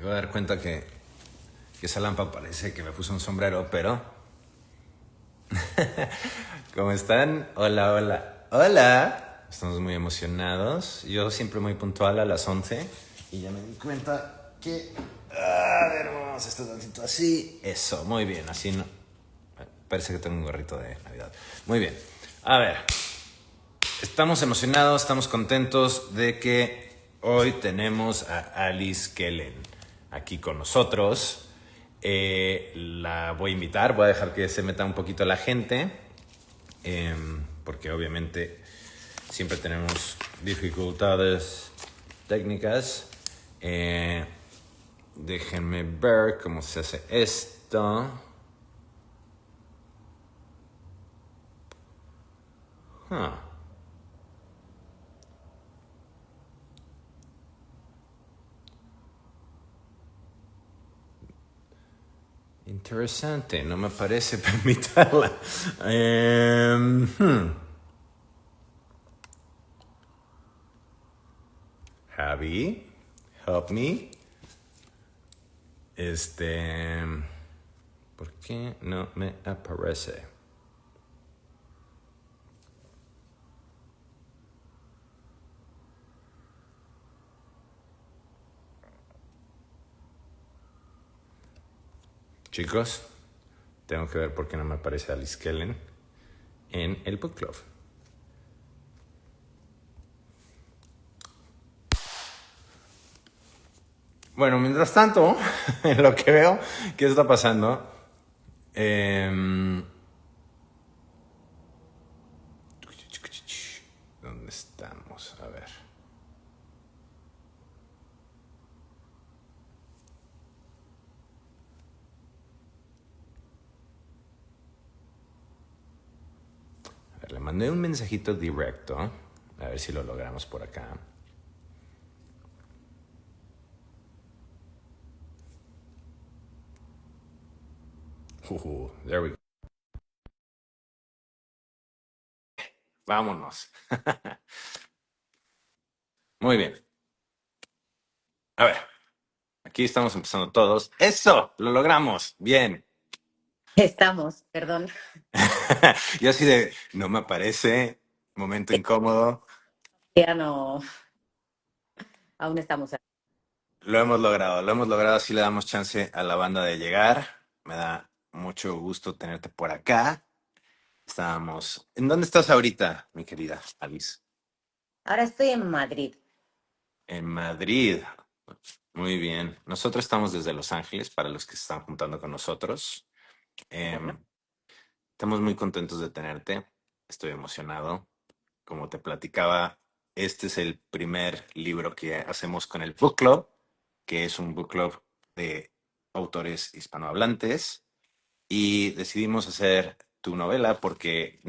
acabo de dar cuenta que esa lámpara parece que me puso un sombrero, pero... ¿Cómo están? Hola, hola. ¡Hola! Estamos muy emocionados. Yo siempre muy puntual a las 11. Y ya me di cuenta que... A ver, vamos, esto tantito así. Eso, muy bien, así no... Parece que tengo un gorrito de Navidad. Muy bien. A ver. Estamos emocionados, estamos contentos de que hoy tenemos a Alice Kellen aquí con nosotros. La voy a invitar, voy a dejar que se meta un poquito la gente, porque obviamente siempre tenemos dificultades técnicas. Déjenme ver cómo se hace esto. Interesante, no me parece permitirla. Javi, help me. ¿Por qué no me aparece? Chicos, tengo que ver por qué no me aparece Alice Kellen en el Book Club. Bueno, mientras tanto, en lo que veo, ¿qué está pasando? ¿Dónde estamos? A ver. A ver, le mandé un mensajito directo. A ver si lo logramos por acá. There we go. Vámonos. Muy bien. A ver, aquí estamos empezando todos. ¡Eso! ¡Lo logramos! Bien. Estamos, perdón. Yo así de, no me aparece, momento incómodo. Ya no, aún estamos aquí. Lo hemos logrado, así le damos chance a la banda de llegar. Me da mucho gusto tenerte por acá. Estábamos... ¿En dónde estás ahorita, mi querida Alice? Ahora estoy en Madrid. En Madrid. Muy bien. Nosotros estamos desde Los Ángeles, para los que se están juntando con nosotros. Bueno, Em, Estamos muy contentos de tenerte. Estoy emocionado. Como te platicaba, este es el primer libro que hacemos con el Book Club, que es un book club de autores hispanohablantes. Y decidimos hacer tu novela porque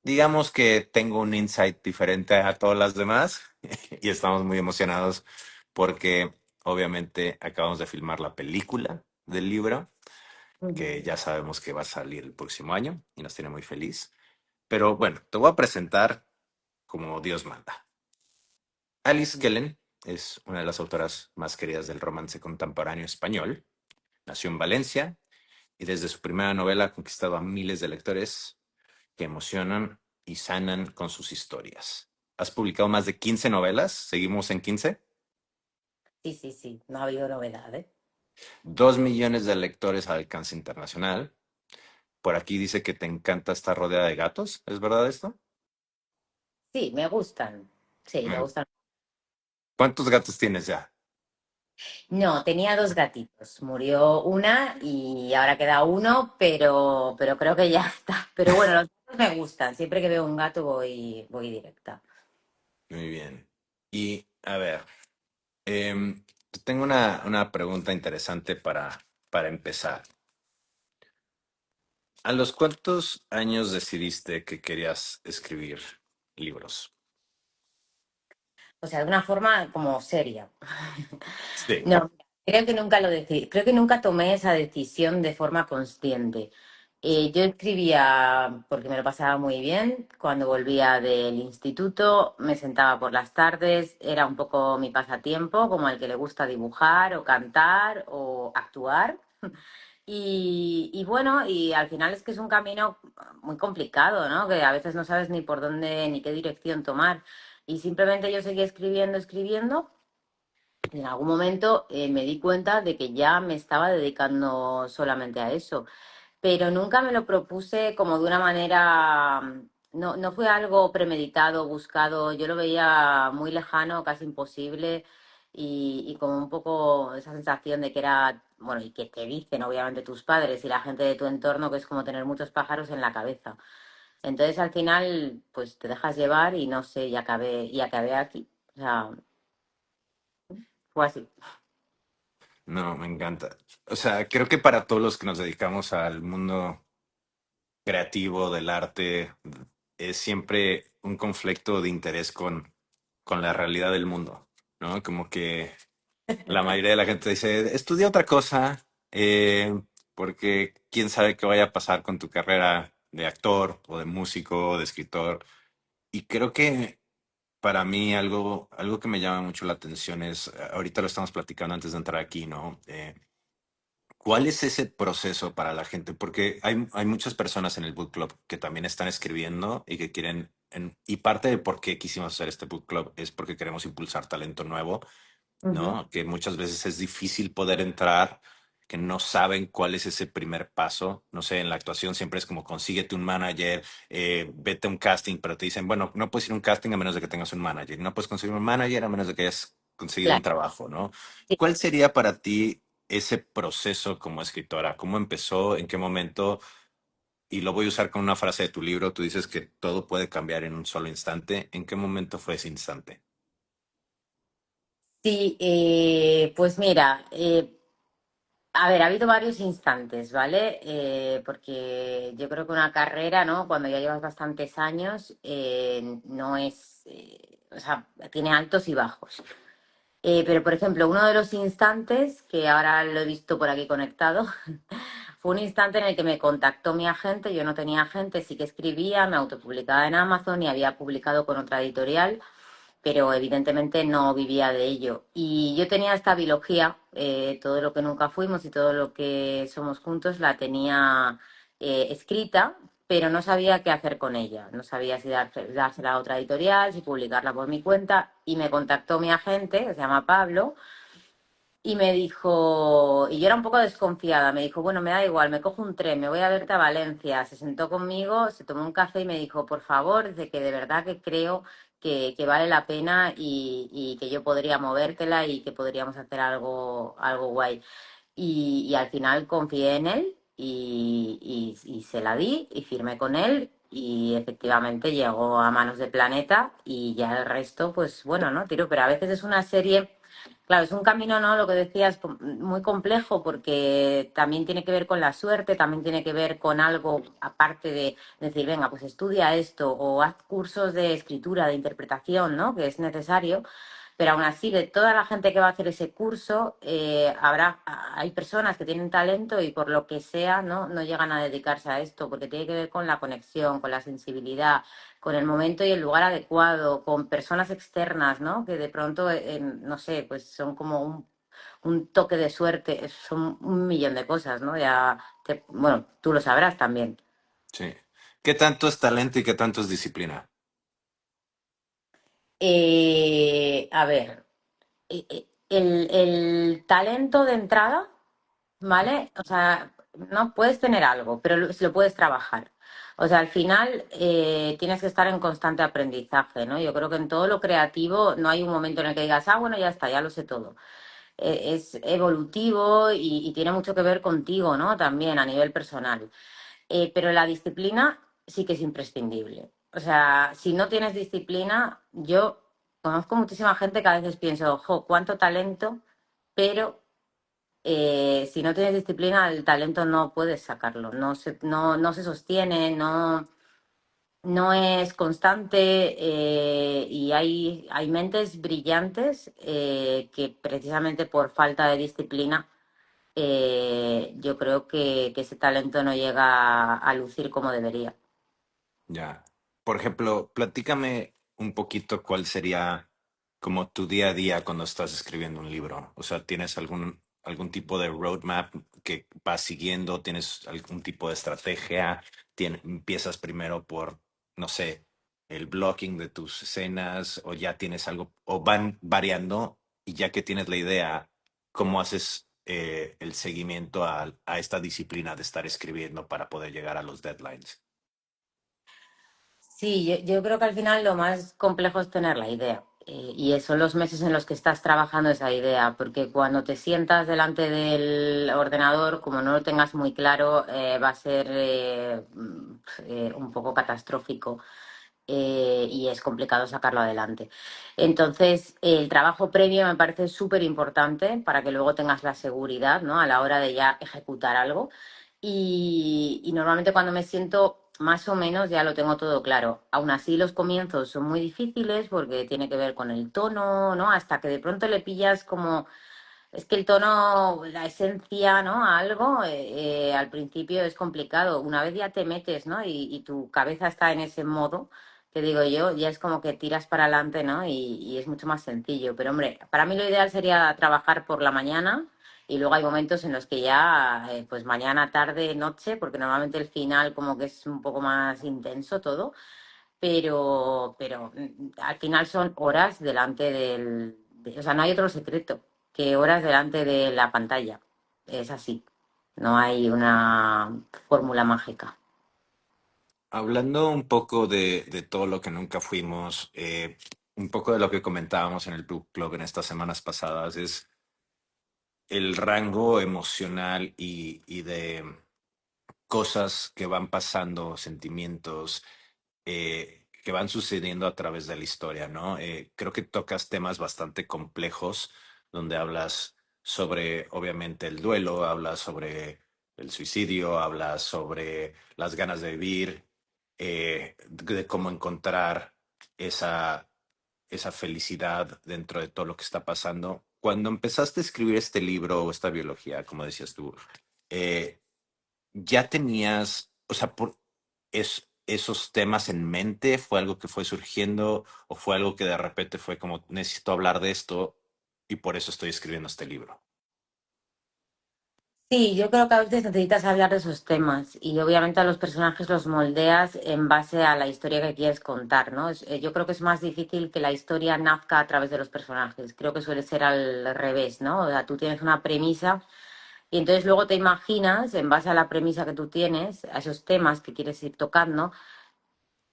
digamos que tengo un insight diferente a todas las demás y estamos muy emocionados porque obviamente acabamos de filmar la película del libro, que ujú. ya sabemos que va a salir el próximo año y nos tiene muy feliz. Pero bueno, te voy a presentar como Dios manda. Alice Gellen es una de las autoras más queridas del romance contemporáneo español. Nació en Valencia y desde su primera novela ha conquistado a miles de lectores que emocionan y sanan con sus historias. Has publicado más de 15 novelas, seguimos en 15. Sí, no ha habido novedad, ¿eh? 2 millones de lectores al alcance internacional. Por aquí dice que te encanta estar rodeada de gatos, ¿es verdad esto? Sí, me gustan. Sí, me Mm. gustan. ¿Cuántos gatos tienes ya? No, tenía dos gatitos. Murió una y ahora queda uno, pero creo que ya está. Pero bueno, los gatos me gustan. Siempre que veo un gato voy directa. Muy bien. Y a ver, tengo una pregunta interesante para empezar. ¿A los cuántos años decidiste que querías escribir libros? O sea, de una forma como seria. Sí. No, creo que nunca lo decidí. Creo que nunca tomé esa decisión de forma consciente. Yo escribía porque me lo pasaba muy bien. Cuando volvía del instituto, me sentaba por las tardes, era un poco mi pasatiempo, como el que le gusta dibujar o cantar o actuar. Y bueno, y al final es que es un camino muy complicado, ¿no? Que a veces no sabes ni por dónde ni qué dirección tomar. Y simplemente yo seguía escribiendo, escribiendo. Y en algún momento me di cuenta de que ya me estaba dedicando solamente a eso, pero nunca me lo propuse como de una manera, no fue algo premeditado, buscado, yo lo veía muy lejano, casi imposible, y como un poco esa sensación de que era, bueno, y que te dicen obviamente tus padres y la gente de tu entorno, que es como tener muchos pájaros en la cabeza. Entonces al final, pues te dejas llevar y no sé, y acabé aquí. O sea, fue así. No, me encanta. O sea, creo que para todos los que nos dedicamos al mundo creativo del arte, es siempre un conflicto de interés con la realidad del mundo, ¿no? Como que la mayoría de la gente dice, estudia otra cosa, porque quién sabe qué vaya a pasar con tu carrera de actor o de músico o de escritor. Y creo que para mí algo que me llama mucho la atención es, ahorita lo estamos platicando antes de entrar aquí, ¿no? ¿Cuál es ese proceso para la gente? Porque hay muchas personas en el book club que también están escribiendo y que quieren, y parte de por qué quisimos hacer este book club es porque queremos impulsar talento nuevo, Ujú. ¿no? Que muchas veces es difícil poder entrar, que no saben cuál es ese primer paso. No sé, en la actuación siempre es como consíguete un manager, vete a un casting, pero te dicen, bueno, no puedes ir a un casting a menos de que tengas un manager, no puedes conseguir un manager a menos de que hayas conseguido un Claro. trabajo, ¿no? Sí. ¿Cuál sería para ti ese proceso como escritora? ¿Cómo empezó? ¿En qué momento? Y lo voy a usar con una frase de tu libro. Tú dices que todo puede cambiar en un solo instante. ¿En qué momento fue ese instante? Sí, pues mira, a ver, ha habido varios instantes, ¿vale? Porque yo creo que una carrera, ¿no? Cuando ya llevas bastantes años, no es, o sea, tiene altos y bajos. Pero, por ejemplo, uno de los instantes, que ahora lo he visto por aquí conectado, fue un instante en el que me contactó mi agente, yo no tenía agente, sí que escribía, me autopublicaba en Amazon y había publicado con otra editorial, pero evidentemente no vivía de ello. Y yo tenía esta biología, todo lo que nunca fuimos y todo lo que somos juntos, la tenía escrita, pero no sabía qué hacer con ella. No sabía si dársela a otra editorial, si publicarla por mi cuenta. Y me contactó mi agente, que se llama Pablo, y me dijo, y yo era un poco desconfiada, me dijo, bueno, me da igual, me cojo un tren, me voy a verte a Valencia. Se sentó conmigo, se tomó un café y me dijo, por favor, de que de verdad que creo que vale la pena y que yo podría movértela y que podríamos hacer algo guay. Y al final confié en él y se la di y firmé con él y efectivamente llegó a manos de Planeta y ya el resto, pues bueno, ¿no? Tiro, pero a veces es una serie. Claro, es un camino, ¿no? Lo que decías, muy complejo porque también tiene que ver con la suerte, también tiene que ver con algo aparte de decir, venga, pues estudia esto o haz cursos de escritura, de interpretación, ¿no? Que es necesario. Pero aún así, de toda la gente que va a hacer ese curso, hay personas que tienen talento y por lo que sea, ¿no? No llegan a dedicarse a esto porque tiene que ver con la conexión, con la sensibilidad, con el momento y el lugar adecuado, con personas externas, ¿no? Que de pronto, no sé, pues son como un toque de suerte, son un millón de cosas, ¿no? Bueno, tú lo sabrás también. Sí. ¿Qué tanto es talento y qué tanto es disciplina? A ver, el talento de entrada, ¿vale? O sea, no puedes tener algo, pero lo puedes trabajar. O sea, al final tienes que estar en constante aprendizaje, ¿no? Yo creo que en todo lo creativo no hay un momento en el que digas, ah, bueno, ya está, ya lo sé todo. Es evolutivo y tiene mucho que ver contigo, ¿no? También a nivel personal. Pero la disciplina sí que es imprescindible. O sea, si no tienes disciplina, yo conozco muchísima gente que a veces pienso, ojo, cuánto talento, pero si no tienes disciplina, el talento no puedes sacarlo, no se sostiene, no es constante y hay mentes brillantes que precisamente por falta de disciplina yo creo que ese talento no llega a lucir como debería. Ya. Por ejemplo, platícame un poquito cuál sería como tu día a día cuando estás escribiendo un libro. O sea, ¿tienes algún tipo de roadmap que vas siguiendo? ¿Tienes algún tipo de estrategia? ¿Empiezas primero por, no sé, el blocking de tus escenas o ya tienes algo, o van variando y ya que tienes la idea, ¿cómo haces el seguimiento a esta disciplina de estar escribiendo para poder llegar a los deadlines? Sí, yo creo que al final lo más complejo es tener la idea. Y son los meses en los que estás trabajando esa idea, porque cuando te sientas delante del ordenador, como no lo tengas muy claro, va a ser un poco catastrófico, y es complicado sacarlo adelante. Entonces, el trabajo previo me parece súper importante para que luego tengas la seguridad, ¿no? A la hora de ya ejecutar algo. Y normalmente cuando me siento más o menos ya lo tengo todo claro. Aún así los comienzos son muy difíciles porque tiene que ver con el tono, ¿no? Hasta que de pronto le pillas como... Es que el tono, la esencia, ¿no? A algo, al principio es complicado. Una vez ya te metes, ¿no? Y tu cabeza está en ese modo, que digo yo, ya es como que tiras para adelante, ¿no? Y es mucho más sencillo. Pero hombre, para mí lo ideal sería trabajar por la mañana y luego hay momentos en los que ya, pues mañana, tarde, noche, porque normalmente el final como que es un poco más intenso todo, pero al final son horas delante o sea, no hay otro secreto que horas delante de la pantalla. Es así. No hay una fórmula mágica. Hablando un poco de todo lo que nunca fuimos, un poco de lo que comentábamos en el Book Club en estas semanas pasadas, es el rango emocional y de cosas que van pasando, sentimientos que van sucediendo a través de la historia, ¿no? Creo que tocas temas bastante complejos, donde hablas sobre, obviamente, el duelo, hablas sobre el suicidio, hablas sobre las ganas de vivir, de cómo encontrar esa, esa felicidad dentro de todo lo que está pasando. Cuando empezaste a escribir este libro o esta biología, como decías tú, eh, ¿ya tenías, o sea, esos temas en mente? ¿Fue algo que fue surgiendo o fue algo que de repente fue como, necesito hablar de esto y por eso estoy escribiendo este libro? Sí, yo creo que a veces necesitas hablar de esos temas y obviamente a los personajes los moldeas en base a la historia que quieres contar, ¿no? Yo creo que es más difícil que la historia nazca a través de los personajes. Creo que suele ser al revés, ¿no? O sea, tú tienes una premisa y entonces luego te imaginas, en base a la premisa que tú tienes, a esos temas que quieres ir tocando,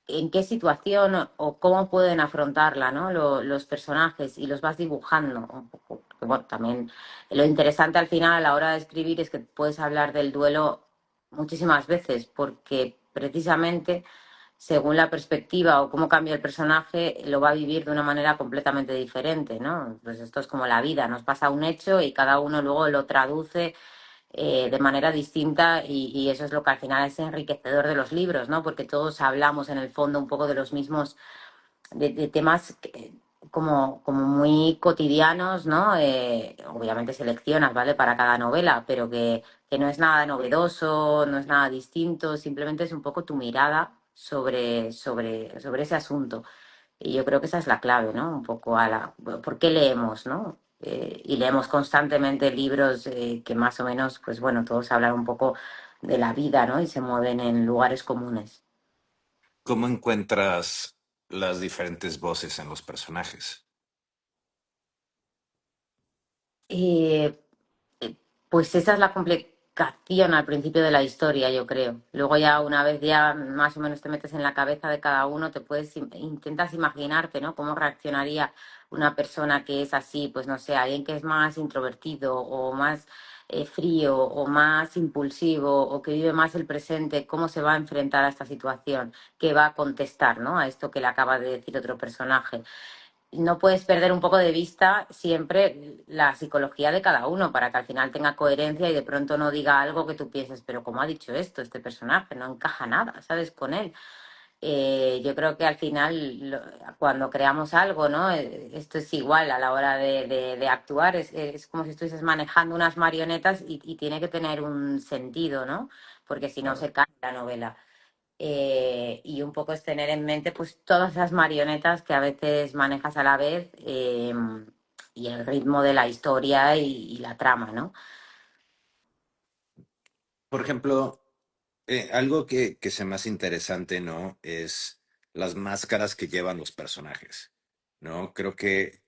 en qué situación o cómo pueden afrontarla, ¿no? Los personajes y los vas dibujando un poco. Porque, bueno, también lo interesante al final a la hora de escribir es que puedes hablar del duelo muchísimas veces, porque precisamente según la perspectiva o cómo cambia el personaje, lo va a vivir de una manera completamente diferente, ¿no? Pues esto es como la vida, nos pasa un hecho y cada uno luego lo traduce de manera distinta y eso es lo que al final es enriquecedor de los libros, ¿no? Porque todos hablamos en el fondo un poco de los mismos, de temas como muy cotidianos, ¿no? Obviamente seleccionas, ¿vale? Para cada novela, pero que no es nada novedoso, no es nada distinto, simplemente es un poco tu mirada sobre ese asunto. Y yo creo que esa es la clave, ¿no? Un poco ¿por qué leemos, ¿no? Y leemos constantemente libros que más o menos, pues bueno, todos hablan un poco de la vida, ¿no? Y se mueven en lugares comunes. ¿Cómo encuentras las diferentes voces en los personajes? Eh, eh, pues esa es la complicación al principio de la historia, yo creo. Luego ya una vez ya más o menos te metes en la cabeza de cada uno, te puedes intentas imaginarte, ¿no? Cómo reaccionaría una persona que es así, pues no sé, alguien que es más introvertido o más frío o más impulsivo o que vive más el presente, cómo se va a enfrentar a esta situación, qué va a contestar, ¿no? A esto que le acaba de decir otro personaje. No puedes perder un poco de vista siempre la psicología de cada uno para que al final tenga coherencia y de pronto no diga algo que tú pienses, pero ¿cómo ha dicho esto este personaje? No encaja nada, ¿sabes? Con él. Yo creo que al final, cuando creamos algo, ¿no? Esto es igual a la hora de actuar, es como si estuvieses manejando unas marionetas y tiene que tener un sentido, ¿no? Porque si no Claro. se cae la novela. Y un poco es tener en mente pues todas las marionetas que a veces manejas a la vez, y el ritmo de la historia y la trama, ¿no? Por ejemplo, algo que se me hace interesante, ¿no? Es las máscaras que llevan los personajes, ¿no? Creo que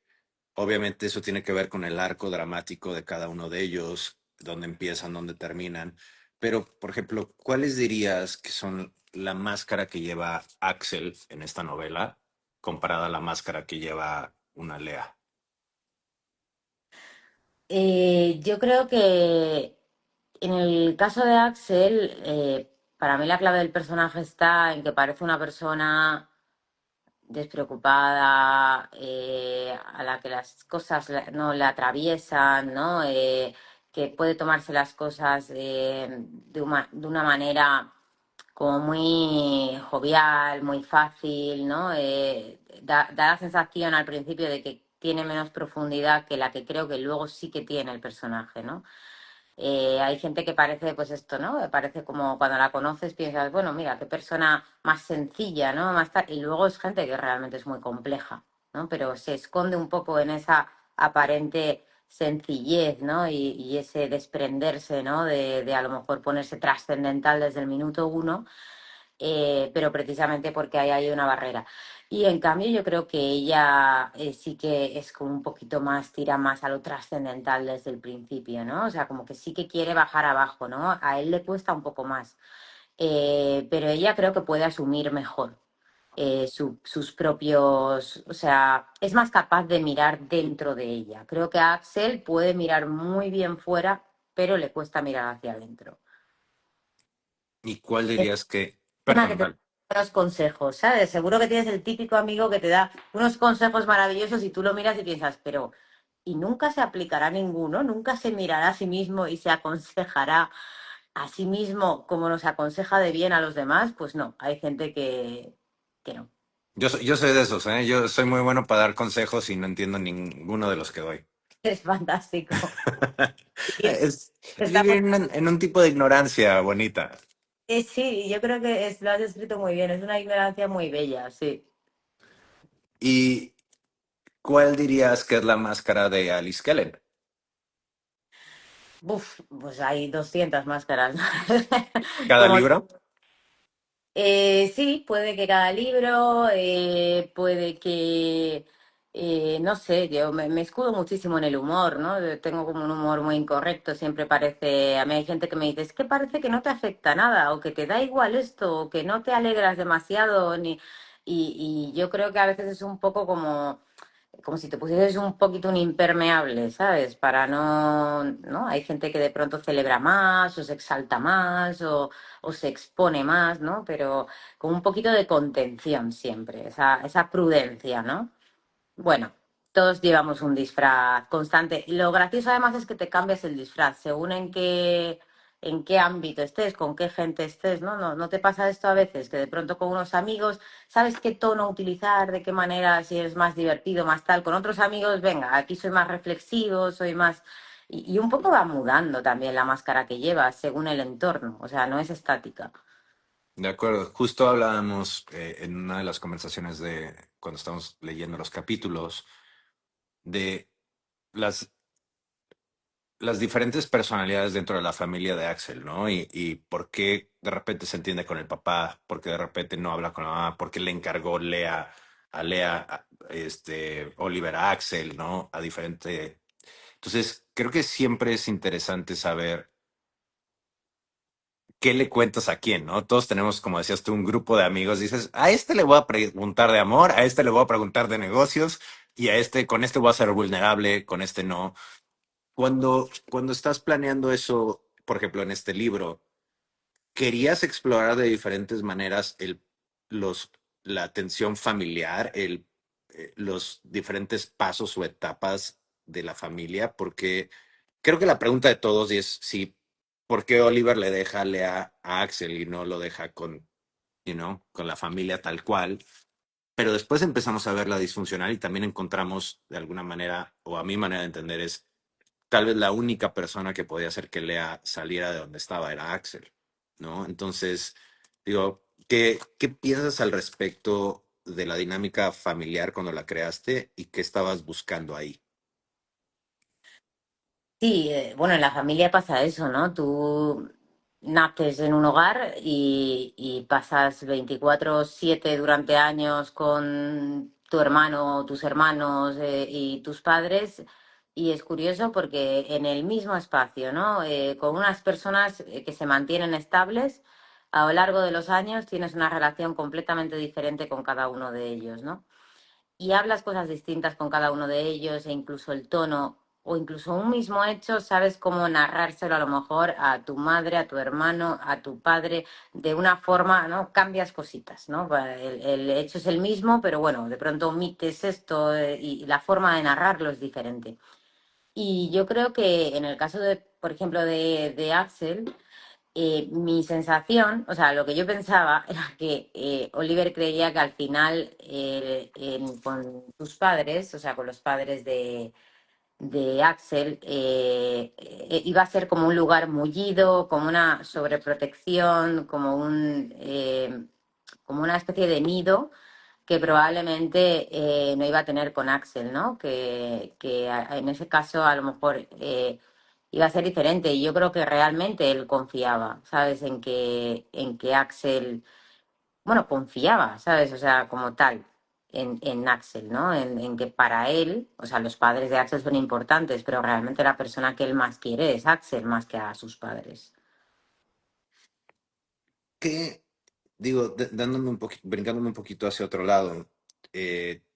obviamente eso tiene que ver con el arco dramático de cada uno de ellos, dónde empiezan, dónde terminan. Pero, por ejemplo, ¿cuáles dirías que son la máscara que lleva Axel en esta novela comparada a la máscara que lleva una Lea? Yo creo que en el caso de Axel, para mí la clave del personaje está en que parece una persona despreocupada, a la que las cosas no le atraviesan, ¿no? Que puede tomarse las cosas de una manera como muy jovial, muy fácil, ¿no? Da la sensación al principio de que tiene menos profundidad que la que creo que luego sí que tiene el personaje, ¿no? Hay gente que parece, pues esto, ¿no? Parece como cuando la conoces piensas, bueno, mira, qué persona más sencilla, ¿no? Y luego es gente que realmente es muy compleja, ¿no? Pero se esconde un poco en esa aparente sencillez, ¿no? Y ese desprenderse, ¿no? De a lo mejor ponerse trascendental desde el minuto uno, pero precisamente porque ahí hay una barrera. Y en cambio yo creo que ella, sí que es como un poquito más, tira más a lo trascendental desde el principio, ¿no? O sea, como que sí que quiere bajar abajo, ¿no? A él le cuesta un poco más. Pero ella creo que puede asumir mejor, sus propios, o sea, es más capaz de mirar dentro de ella. Creo que Axel puede mirar muy bien fuera, pero le cuesta mirar hacia adentro. ¿Y cuál dirías que, Persona que perdón, te da dale. buenos consejos, ¿sabes? Seguro que tienes el típico amigo que te da unos consejos maravillosos y tú lo miras y piensas, pero ¿y nunca se aplicará ninguno? ¿Nunca se mirará a sí mismo y se aconsejará a sí mismo como nos aconseja de bien a los demás? Pues no, hay gente que no. Yo soy de esos, ¿eh? Yo soy muy bueno para dar consejos y no entiendo ninguno de los que doy. Es fantástico. Y Es estamos, vivir en un tipo de ignorancia bonita. sí, yo creo que lo has descrito muy bien, es una ignorancia muy bella, sí. ¿Y cuál dirías que es la máscara de Alice Kellen? Uf, pues hay 200 máscaras. ¿Cada Como libro? Sí, puede que cada libro, puede que, no sé, yo me escudo muchísimo en el humor, ¿no? Tengo como un humor muy incorrecto, siempre parece, a mí hay gente que me dice, es que parece que no te afecta nada, o que te da igual esto, o que no te alegras demasiado, y yo creo que a veces es un poco como si te pusieses un poquito un impermeable, ¿sabes? Para no, ¿no? Hay gente que de pronto celebra más, o se exalta más, o se expone más, ¿no? Pero con un poquito de contención siempre, esa prudencia, ¿no? Bueno, todos llevamos un disfraz constante. Lo gracioso además es que te cambias el disfraz según en qué ámbito estés, con qué gente estés, ¿no? ¿No te pasa esto a veces? Que de pronto con unos amigos sabes qué tono utilizar, de qué manera, si eres más divertido, más tal. Con otros amigos, venga, aquí soy más reflexivo, soy más... Y un poco va mudando también la máscara que llevas según el entorno, o sea, no es estática. De acuerdo, justo hablábamos en una de las conversaciones de cuando estamos leyendo los capítulos de las, las diferentes personalidades dentro de la familia de Axel, ¿no? Y por qué de repente se entiende con el papá, por qué de repente no habla con la mamá, por qué le encargó Oliver a Axel, ¿no? A diferente. Entonces, creo que siempre es interesante saber qué le cuentas a quién, ¿no? Todos tenemos, como decías tú, un grupo de amigos. Dices, a este le voy a preguntar de amor, a este le voy a preguntar de negocios y a este, con este voy a ser vulnerable, con este no. Cuando estás planeando eso, por ejemplo, en este libro, ¿querías explorar de diferentes maneras los, la tensión familiar, los diferentes pasos o etapas de la familia? Porque creo que la pregunta de todos es si, ¿por qué Oliver le deja a Lea a Axel y no lo deja con con la familia tal cual, pero después empezamos a ver la disfuncional y también encontramos de alguna manera, o a mi manera de entender es, tal vez la única persona que podía hacer que Lea saliera de donde estaba era Axel, ¿no? Entonces, digo, ¿qué piensas al respecto de la dinámica familiar cuando la creaste y qué estabas buscando ahí? Sí, bueno, en la familia pasa eso, ¿no? Tú naces en un hogar y pasas 24/7 durante años con tu hermano, tus hermanos y tus padres. Y es curioso porque en el mismo espacio, ¿no? Con unas personas que se mantienen estables, a lo largo de los años tienes una relación completamente diferente con cada uno de ellos, ¿no? Y hablas cosas distintas con cada uno de ellos e incluso el tono o incluso un mismo hecho, sabes cómo narrárselo a lo mejor a tu madre, a tu hermano, a tu padre, de una forma, ¿no? Cambias cositas, ¿no? El hecho es el mismo, pero bueno, de pronto omites esto y la forma de narrarlo es diferente. Y yo creo que en el caso de, por ejemplo, de Axel, mi sensación, o sea, lo que yo pensaba era que Oliver creía que al final con sus padres, o sea, con los padres de Axel, iba a ser como un lugar mullido, como una sobreprotección, como una especie de nido que probablemente no iba a tener con Axel, ¿no? En ese caso a lo mejor iba a ser diferente. Y yo creo que realmente él confiaba, ¿sabes? En que Axel, bueno, confiaba, ¿sabes? O sea, como tal, en Axel, ¿no? En que para él, o sea, los padres de Axel son importantes, pero realmente la persona que él más quiere es Axel más que a sus padres. Que, digo, dándome un poquito, brincándome un poquito hacia otro lado,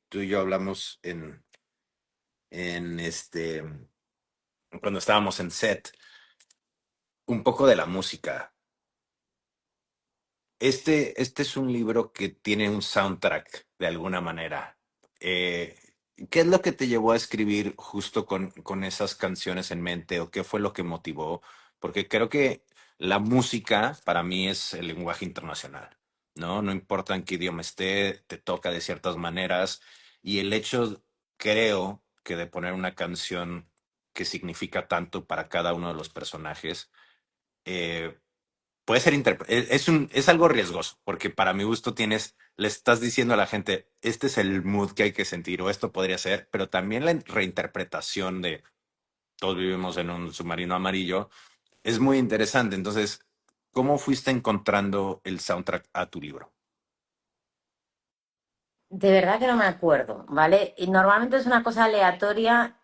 tú y yo hablamos en cuando estábamos en set, un poco de la música. Este es un libro que tiene un soundtrack de alguna manera. Eh, ¿Qué es lo que te llevó a escribir justo con esas canciones en mente o qué fue lo que motivó? Porque creo que la música para mí es el lenguaje internacional, ¿no? No importa en qué idioma esté, te toca de ciertas maneras y el hecho, creo, que de poner una canción que significa tanto para cada uno de los personajes, eh, puede ser es algo riesgoso, porque para mi gusto le estás diciendo a la gente, este es el mood que hay que sentir, o esto podría ser, pero también la reinterpretación de todos vivimos en un submarino amarillo es muy interesante. Entonces, ¿cómo fuiste encontrando el soundtrack a tu libro? De verdad que no me acuerdo, ¿vale? Y normalmente es una cosa aleatoria.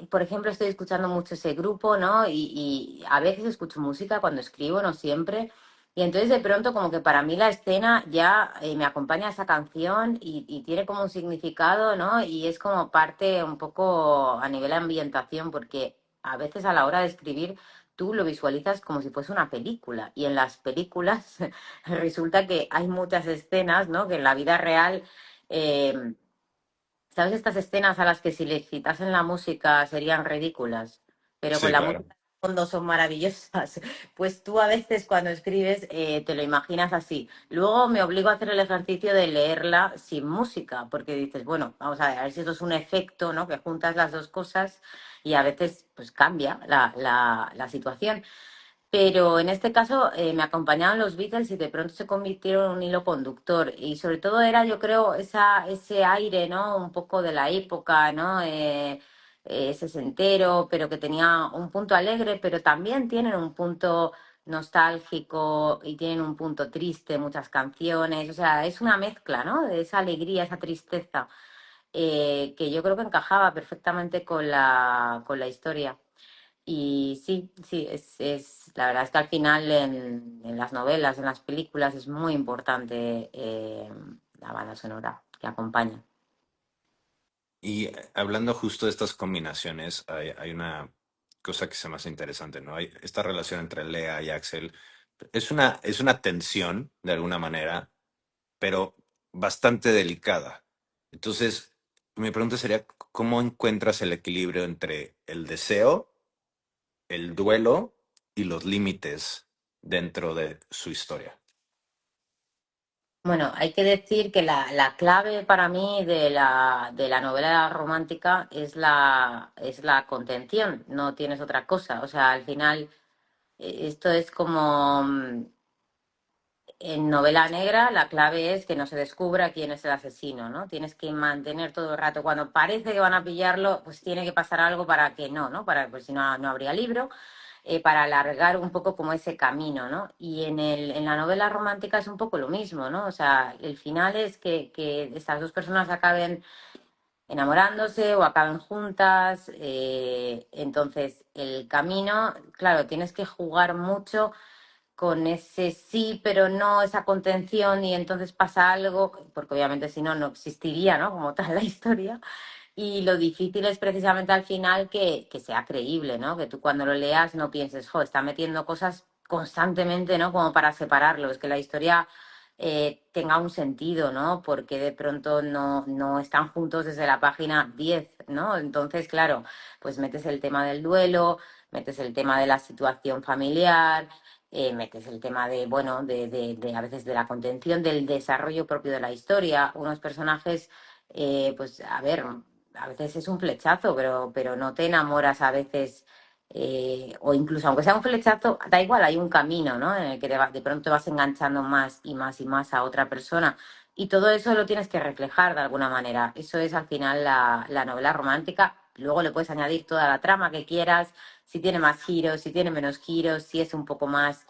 Por ejemplo, estoy escuchando mucho ese grupo, ¿no? Y a veces escucho música cuando escribo, no siempre. Y entonces de pronto como que para mí la escena ya me acompaña esa canción y tiene como un significado, ¿no? Y es como parte un poco a nivel de ambientación, porque a veces a la hora de escribir tú lo visualizas como si fuese una película. Y en las películas resulta que hay muchas escenas, ¿no? Que en la vida real eh, ¿sabes estas escenas a las que si le quitasen la música serían ridículas? Pero con Sí, la claro. música de fondo son maravillosas. Pues tú a veces cuando escribes te lo imaginas así. Luego me obligo a hacer el ejercicio de leerla sin música, porque dices, bueno, vamos a ver si esto es un efecto, ¿no? Que juntas las dos cosas y a veces pues cambia la situación. Pero en este caso me acompañaban los Beatles y de pronto se convirtieron en un hilo conductor. Y sobre todo era, yo creo, ese aire, ¿no? Un poco de la época, ¿no? Ese sesentero, pero que tenía un punto alegre, pero también tienen un punto nostálgico y tienen un punto triste, muchas canciones. O sea, es una mezcla, ¿no? De esa alegría, esa tristeza, que yo creo que encajaba perfectamente con la historia. Y sí, sí, la verdad es que al final en las novelas, en las películas, es muy importante la banda sonora que acompaña. Y hablando justo de estas combinaciones, hay una cosa que se me hace interesante, ¿no? Hay esta relación entre Lea y Axel. Es una tensión, de alguna manera, pero bastante delicada. Entonces, mi pregunta sería, ¿cómo encuentras el equilibrio entre el deseo, el duelo y los límites dentro de su historia? Bueno, hay que decir que la clave para mí de la novela romántica es la contención, no tienes otra cosa. O sea, al final, esto es como en novela negra, la clave es que no se descubra quién es el asesino, ¿no? Tienes que mantener todo el rato, cuando parece que van a pillarlo, pues tiene que pasar algo para que no, ¿no? Para, pues si no, no habría libro, para alargar un poco como ese camino, ¿no? Y en la novela romántica es un poco lo mismo, ¿no? O sea, el final es que estas dos personas acaben enamorándose o acaben juntas, entonces el camino, claro, tienes que jugar mucho con ese sí, pero no, esa contención y entonces pasa algo, porque obviamente si no, no existiría, ¿no? Como tal la historia. Y lo difícil es precisamente al final que sea creíble, ¿no? Que tú cuando lo leas no pienses, jo, está metiendo cosas constantemente, ¿no? Como para separarlos, que la historia tenga un sentido, ¿no? Porque de pronto no están juntos desde la página 10, ¿no? Entonces, claro, pues metes el tema del duelo, metes el tema de la situación familiar, metes el tema de, bueno, de a veces de la contención, del desarrollo propio de la historia, unos personajes, pues a ver, a veces es un flechazo, pero no te enamoras a veces, o incluso aunque sea un flechazo, da igual, hay un camino, ¿no? En el que de pronto vas enganchando más y más y más a otra persona. Y todo eso lo tienes que reflejar de alguna manera. Eso es al final la novela romántica. Luego le puedes añadir toda la trama que quieras, si tiene más giros, si tiene menos giros, si es un poco más,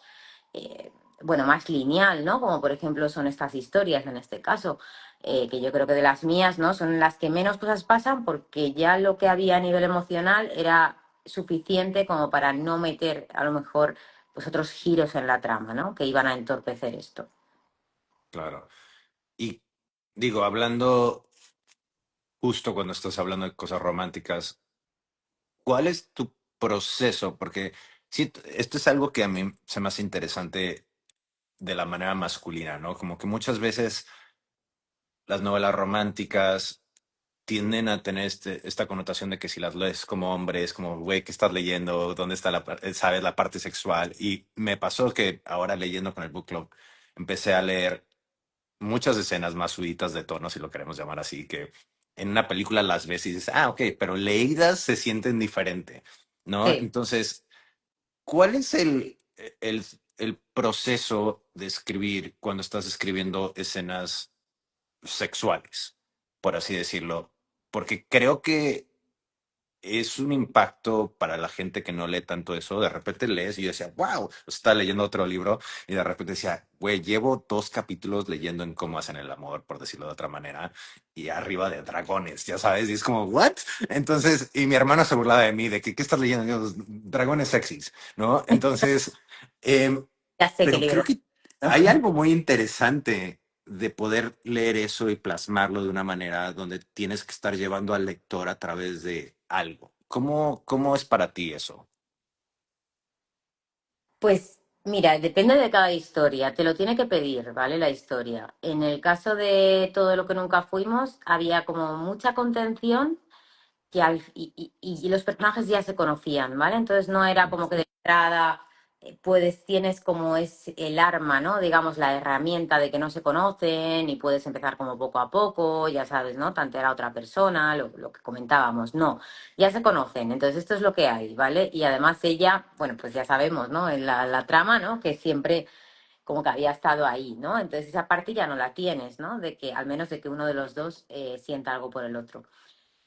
eh, bueno, más lineal, ¿no? Como por ejemplo son estas historias en este caso, que yo creo que de las mías, ¿no? Son las que menos cosas pasan porque ya lo que había a nivel emocional era suficiente como para no meter a lo mejor pues otros giros en la trama, ¿no? Que iban a entorpecer esto. Claro. Y digo, hablando justo cuando estás hablando de cosas románticas, ¿cuál es tu proceso? Porque sí, esto es algo que a mí se me hace interesante de la manera masculina, ¿no? Como que muchas veces las novelas románticas tienden a tener esta connotación de que si las lees como hombre, es como, güey, ¿qué estás leyendo? ¿Dónde está sabes, la parte sexual? Y me pasó que ahora leyendo con el book club, empecé a leer muchas escenas más subidas de tono, si lo queremos llamar así, que en una película las ves y dices, ah, ok, pero leídas se sienten diferente, ¿no? Sí. Entonces, ¿cuál es el, el proceso de escribir cuando estás escribiendo escenas sexuales, por así decirlo? Porque creo que es un impacto para la gente que no lee tanto eso. De repente lees y yo decía, wow, estaba leyendo otro libro y de repente decía, güey, llevo 2 capítulos leyendo en cómo hacen el amor, por decirlo de otra manera, y arriba de dragones, ya sabes, y es como, ¿what? Entonces, y mi hermano se burlaba de mí, de que, ¿qué estás leyendo? Y yo, dragones sexys, ¿no? Entonces, em, Ya sé qué pero creo libro. que hay algo muy interesante de poder leer eso y plasmarlo de una manera donde tienes que estar llevando al lector a través de algo. ¿Cómo es para ti eso? Pues mira, depende de cada historia, te lo tiene que pedir, ¿vale? La historia. En el caso de todo lo que nunca fuimos, había como mucha contención y los personajes ya se conocían, ¿vale? Entonces no era como que de entrada tienes como es el arma, ¿no? Digamos, la herramienta de que no se conocen y puedes empezar como poco a poco, ya sabes, ¿no? Tantear a otra persona, lo que comentábamos, no, ya se conocen, entonces esto es lo que hay, ¿vale? Y además ella, bueno, pues ya sabemos, ¿no? En la trama, ¿no? Que siempre como que había estado ahí, ¿no? Entonces esa parte ya no la tienes, ¿no? De que al menos de que uno de los dos sienta algo por el otro.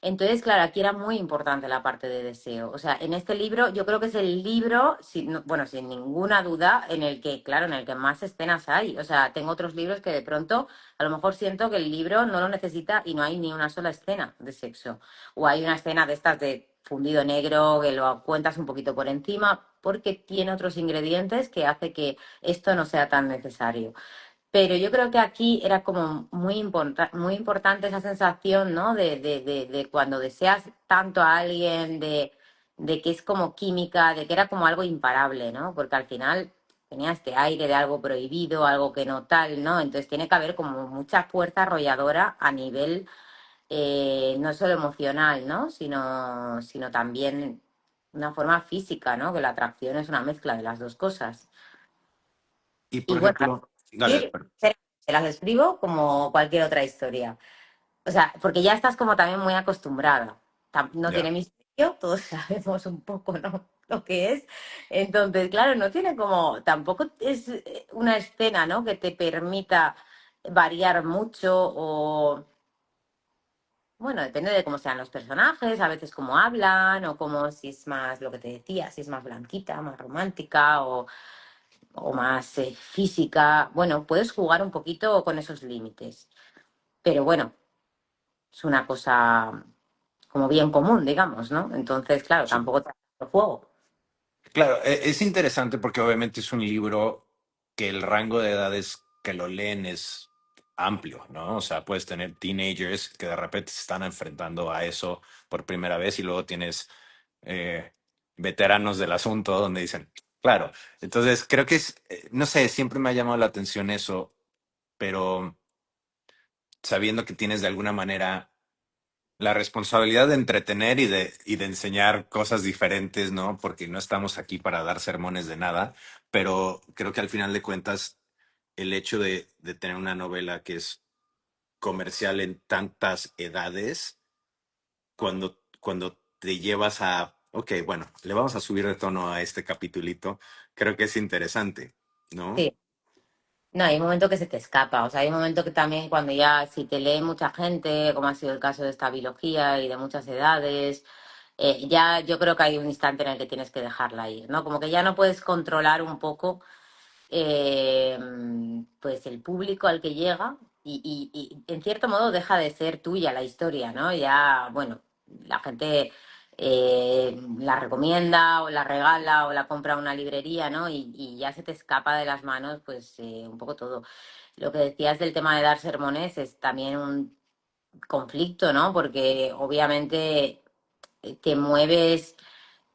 Entonces, claro, aquí era muy importante la parte de deseo. O sea, en este libro, yo creo que es el libro, bueno, sin ninguna duda, en el que, claro, en el que más escenas hay. O sea, tengo otros libros que de pronto, a lo mejor siento que el libro no lo necesita y no hay ni una sola escena de sexo. O hay una escena de estas de fundido negro que lo cuentas un poquito por encima, porque tiene otros ingredientes que hace que esto no sea tan necesario. Pero yo creo que aquí era como muy importante esa sensación, ¿no? De cuando deseas tanto a alguien, de que es como química, de que era como algo imparable, ¿no? Porque al final tenía este aire de algo prohibido, algo que no tal, ¿no? Entonces tiene que haber como mucha fuerza arrolladora a nivel no solo emocional, ¿no? Sino también una forma física, ¿no? Que la atracción es una mezcla de las dos cosas. Y Y por bueno, ejemplo, dale, te las escribo como cualquier otra historia. O sea, porque ya estás como también muy acostumbrada. No tiene Ya. misterio, todos sabemos un poco, ¿no? Lo que es. Entonces, claro, no tiene como, tampoco es una escena, ¿no? Que te permita variar mucho o, bueno, depende de cómo sean los personajes, a veces cómo hablan o cómo si es más lo que te decía, si es más blanquita, más romántica o más física. Bueno, puedes jugar un poquito con esos límites. Pero bueno, es una cosa como bien común, digamos, ¿no? Entonces, claro, Sí. tampoco te hace fuego. Claro, es interesante porque obviamente es un libro que el rango de edades que lo leen es amplio, ¿no? O sea, puedes tener teenagers que de repente se están enfrentando a eso por primera vez y luego tienes eh, veteranos del asunto donde dicen, claro, entonces creo que es, no sé, siempre me ha llamado la atención eso, pero sabiendo que tienes de alguna manera la responsabilidad de entretener y de enseñar cosas diferentes, ¿no? Porque no estamos aquí para dar sermones de nada, pero creo que al final de cuentas el hecho de tener una novela que es comercial en tantas edades, cuando te llevas a, ok, bueno, le vamos a subir de tono a este capitulito, creo que es interesante, ¿no? Sí. No, hay un momento que se te escapa, o sea, hay un momento que también cuando ya, si te lee mucha gente, como ha sido el caso de esta biología y de muchas edades, ya yo creo que hay un instante en el que tienes que dejarla ir, ¿no? Como que ya no puedes controlar un poco eh, pues el público al que llega y en cierto modo deja de ser tuya la historia, ¿no? Ya, bueno, la gente la recomienda o la regala o la compra a una librería, ¿no? Y ya se te escapa de las manos pues un poco todo. Lo que decías del tema de dar sermones es también un conflicto, ¿no? Porque obviamente te mueves,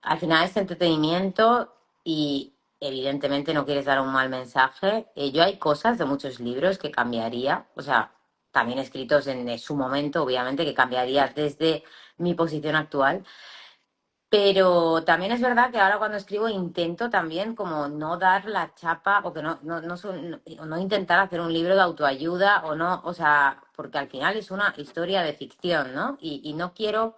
al final es entretenimiento y evidentemente no quieres dar un mal mensaje. Yo hay cosas de muchos libros que cambiaría, o sea, también escritos en su momento, obviamente, que cambiaría desde mi posición actual. Pero también es verdad que ahora cuando escribo intento también como no dar la chapa o que no intentar hacer un libro de autoayuda o no, o sea, porque al final es una historia de ficción, ¿no? Y no quiero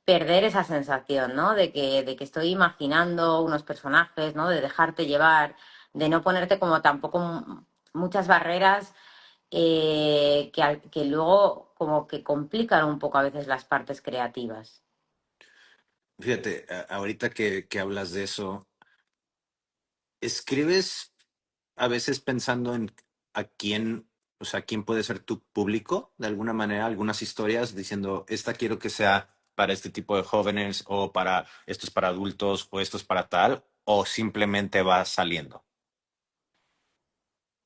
perder esa sensación, ¿no? De que estoy imaginando unos personajes, ¿no? De dejarte llevar, de no ponerte como tampoco muchas barreras que luego como que complican un poco a veces las partes creativas. Fíjate, ahorita que hablas de eso, ¿escribes a veces pensando en a quién, o sea, quién puede ser tu público de alguna manera, algunas historias diciendo, esta quiero que sea para este tipo de jóvenes o para esto es para adultos o esto es para tal, o simplemente va saliendo,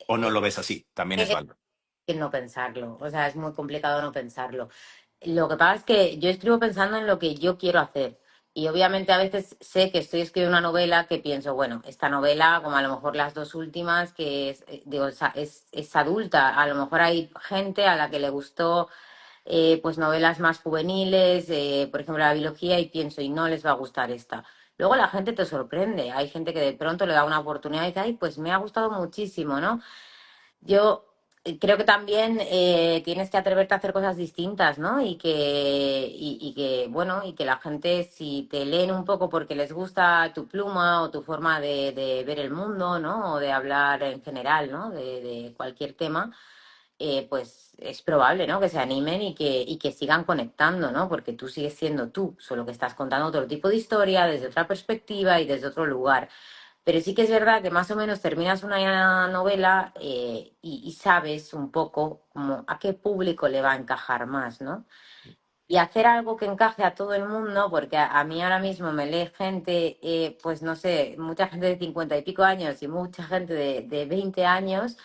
o no Eh, lo ves así, también es válido. que no pensarlo, o sea, es muy complicado no pensarlo. Lo que pasa es que yo escribo pensando en lo que yo quiero hacer y obviamente a veces sé que estoy escribiendo una novela que pienso, bueno, esta novela, como a lo mejor las dos últimas, que es, digo, es adulta, a lo mejor hay gente a la que le gustó pues novelas más juveniles, por ejemplo, la biología y pienso, y no les va a gustar esta. Luego la gente te sorprende, hay gente que de pronto le da una oportunidad y dice, ay, pues me ha gustado muchísimo, ¿no? Yo creo que también tienes que atreverte a hacer cosas distintas, ¿no? Y que, bueno, y que la gente, si te leen un poco porque les gusta tu pluma o tu forma de ver el mundo, ¿no? O de hablar en general, ¿no? De cualquier tema, pues es probable, ¿no? Que se animen y que sigan conectando, ¿no? Porque tú sigues siendo tú, solo que estás contando otro tipo de historia desde otra perspectiva y desde otro lugar. Pero sí que es verdad que más o menos terminas una novela y sabes un poco como a qué público le va a encajar más, ¿no? Y hacer algo que encaje a todo el mundo, porque a mí ahora mismo me lee gente, pues no sé, mucha gente de 50 y pico años y mucha gente de 20 años,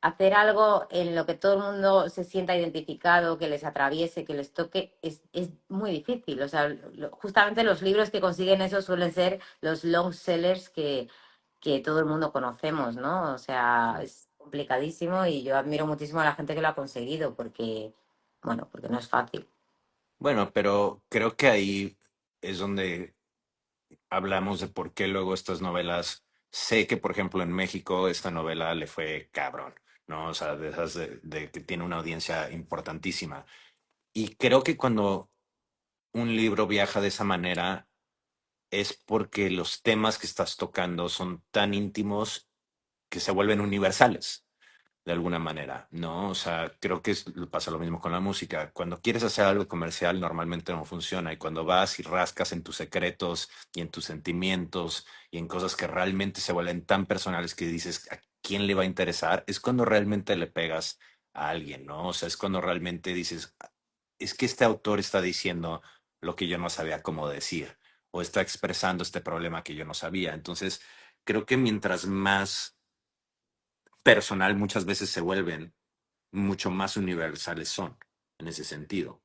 hacer algo en lo que todo el mundo se sienta identificado, que les atraviese, que les toque, es muy difícil. O sea, justamente los libros que consiguen eso suelen ser los long sellers que todo el mundo conocemos, ¿no? O sea, es complicadísimo y yo admiro muchísimo a la gente que lo ha conseguido porque, bueno, porque no es fácil. Bueno, pero creo que ahí es donde hablamos de por qué luego estas novelas, sé que por ejemplo en México esta novela le fue cabrón, ¿no? O sea, de esas de que tiene una audiencia importantísima. Y creo que cuando un libro viaja de esa manera es porque los temas que estás tocando son tan íntimos que se vuelven universales de alguna manera, ¿no? O sea, creo que pasa lo mismo con la música. Cuando quieres hacer algo comercial, normalmente no funciona. Y cuando vas y rascas en tus secretos y en tus sentimientos y en cosas que realmente se vuelven tan personales que dices, ¿a quién le va a interesar? Es cuando realmente le pegas a alguien, ¿no? O sea, es cuando realmente dices, es que este autor está diciendo lo que yo no sabía cómo decir o está expresando este problema que yo no sabía. Entonces, creo que mientras más personal muchas veces se vuelven, mucho más universales son en ese sentido.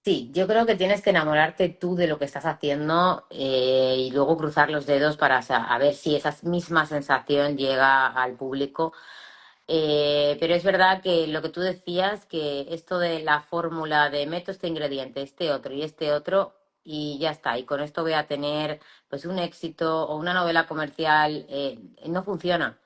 Sí, yo creo que tienes que enamorarte tú de lo que estás haciendo y luego cruzar los dedos para a ver si esa misma sensación llega al público. Pero es verdad que lo que tú decías, que esto de la fórmula de meto este ingrediente, este otro, y ya está, y con esto voy a tener pues un éxito o una novela comercial, no funciona.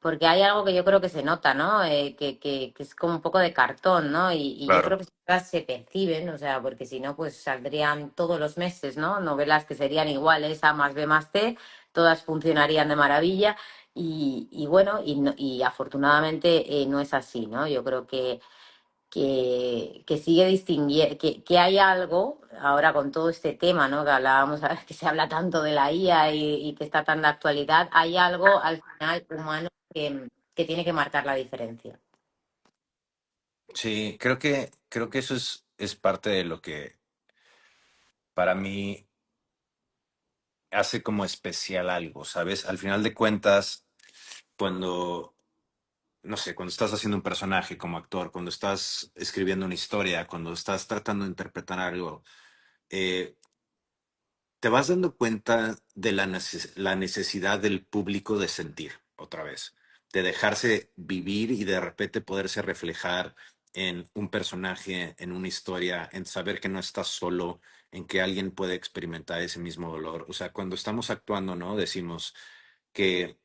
Porque hay algo que yo creo que se nota, ¿no? Que es como un poco de cartón, ¿no? Y yo creo Claro. que esas cosas se perciben, o sea, porque si no, pues saldrían todos los meses, ¿no? Novelas que serían iguales, A más B más C, todas funcionarían de maravilla. Y bueno, y afortunadamente no es así, ¿no? Yo creo que sigue distinguiendo, que hay algo, ahora con todo este tema, ¿no? Que hablábamos, que se habla tanto de la IA y que está tan de actualidad, hay algo al final humano que tiene que marcar la diferencia. Sí, creo que eso es parte de lo que para mí hace como especial algo, ¿sabes? Al final de cuentas, cuando, no sé, cuando estás haciendo un personaje como actor, cuando estás escribiendo una historia, cuando estás tratando de interpretar algo, eh, te vas dando cuenta de la necesidad del público de sentir otra vez, de dejarse vivir y de repente poderse reflejar en un personaje, en una historia, en saber que no estás solo, en que alguien puede experimentar ese mismo dolor. O sea, cuando estamos actuando, ¿no? Decimos que,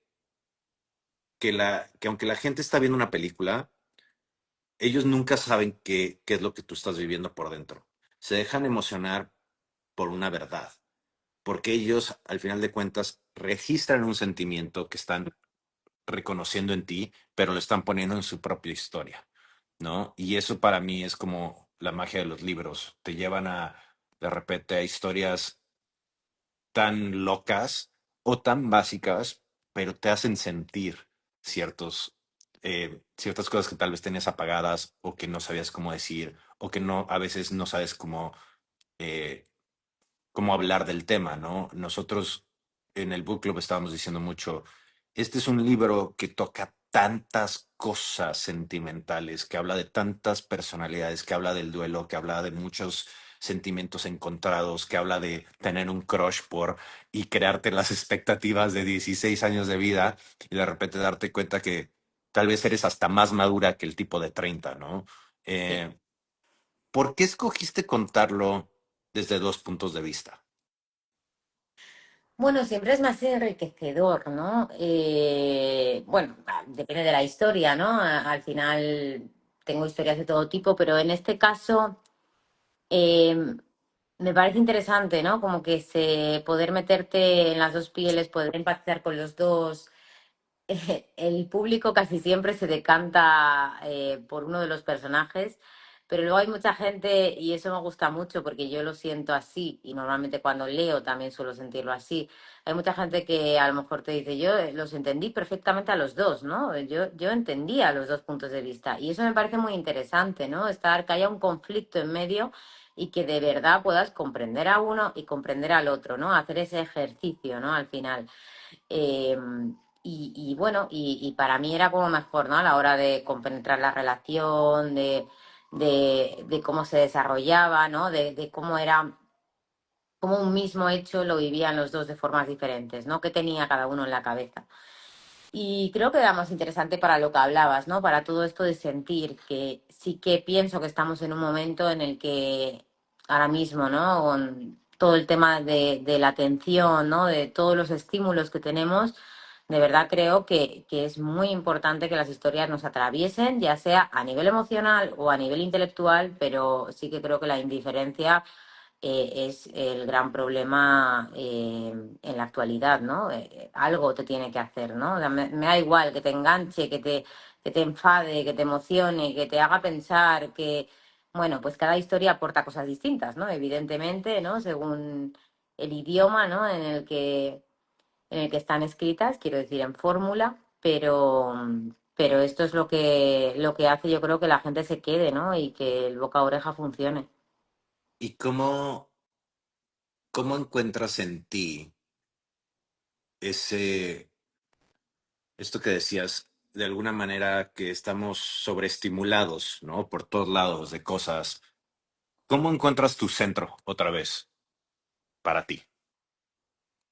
que aunque la gente está viendo una película, ellos nunca saben qué es lo que tú estás viviendo por dentro. Se dejan emocionar por una verdad porque ellos, al final de cuentas, registran un sentimiento que están reconociendo en ti, pero lo están poniendo en su propia historia, ¿no? Y eso para mí es como la magia de los libros. Te llevan de repente, a historias tan locas o tan básicas, pero te hacen sentir ciertas cosas que tal vez tenías apagadas o que no sabías cómo decir o que no, a veces no sabes eh, cómo hablar del tema, ¿no? Nosotros en el book club estábamos diciendo mucho, este es un libro que toca tantas cosas sentimentales, que habla de tantas personalidades, que habla del duelo, que habla de muchos sentimientos encontrados, que habla de tener un crush por y crearte las expectativas de 16 años de vida y de repente darte cuenta que tal vez eres hasta más madura que el tipo de 30, ¿no? Sí. Eh, ¿Por qué escogiste contarlo desde dos puntos de vista? Bueno, siempre es más enriquecedor, ¿no? Bueno, depende de la historia, ¿no? Al final tengo historias de todo tipo, pero en este caso eh, me parece interesante, ¿no? Como que poder meterte en las dos pieles, poder empatizar con los dos, el público casi siempre se decanta por uno de los personajes, pero luego hay mucha gente, y eso me gusta mucho porque yo lo siento así, y normalmente cuando leo también suelo sentirlo así. Hay mucha gente que a lo mejor te dice, yo los entendí perfectamente a los dos, ¿no? Yo entendía los dos puntos de vista, y eso me parece muy interesante, ¿no? Que haya un conflicto en medio y que de verdad puedas comprender a uno y comprender al otro, ¿no? Hacer ese ejercicio, ¿no? Al final. Eh, y bueno, y para mí era como mejor, ¿no? A la hora de compenetrar la relación, de cómo se desarrollaba, ¿no? De cómo era, cómo un mismo hecho lo vivían los dos de formas diferentes, ¿no? Que tenía cada uno en la cabeza. Y creo que era más interesante para lo que hablabas, ¿no? Para todo esto de sentir que sí que pienso que estamos en un momento en el que ahora mismo, ¿no? Con todo el tema de la atención, ¿no? De todos los estímulos que tenemos, de verdad creo que es muy importante que las historias nos atraviesen, ya sea a nivel emocional o a nivel intelectual, pero sí que creo que la indiferencia es el gran problema en la actualidad, ¿no? Algo te tiene que hacer, ¿no? O sea, me da igual que te enganche, que te enfade, que te emocione, que te haga pensar, que, bueno, pues cada historia aporta cosas distintas, ¿no? Evidentemente, ¿no? Según el idioma, ¿no? En el que están escritas, quiero decir, en fórmula, pero esto es lo que hace, yo creo, que la gente se quede, ¿no? Y que el boca a oreja funcione. ¿Y cómo encuentras en ti ese, esto que decías, de alguna manera que estamos sobreestimulados, ¿no? Por todos lados de cosas. ¿Cómo encuentras tu centro otra vez para ti?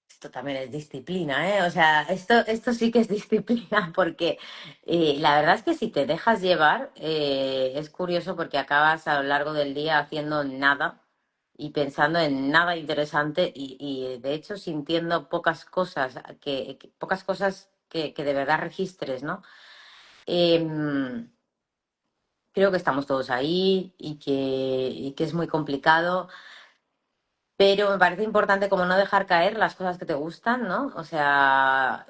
Esto también es disciplina, ¿eh? O sea, esto sí que es disciplina, porque la verdad es que si te dejas llevar, es curioso porque acabas a lo largo del día haciendo nada y pensando en nada interesante y de hecho sintiendo pocas cosas pocas cosas que de verdad registres, ¿no? Em, Creo que estamos todos ahí y que es muy complicado. Pero me parece importante como no dejar caer las cosas que te gustan, ¿no? O sea,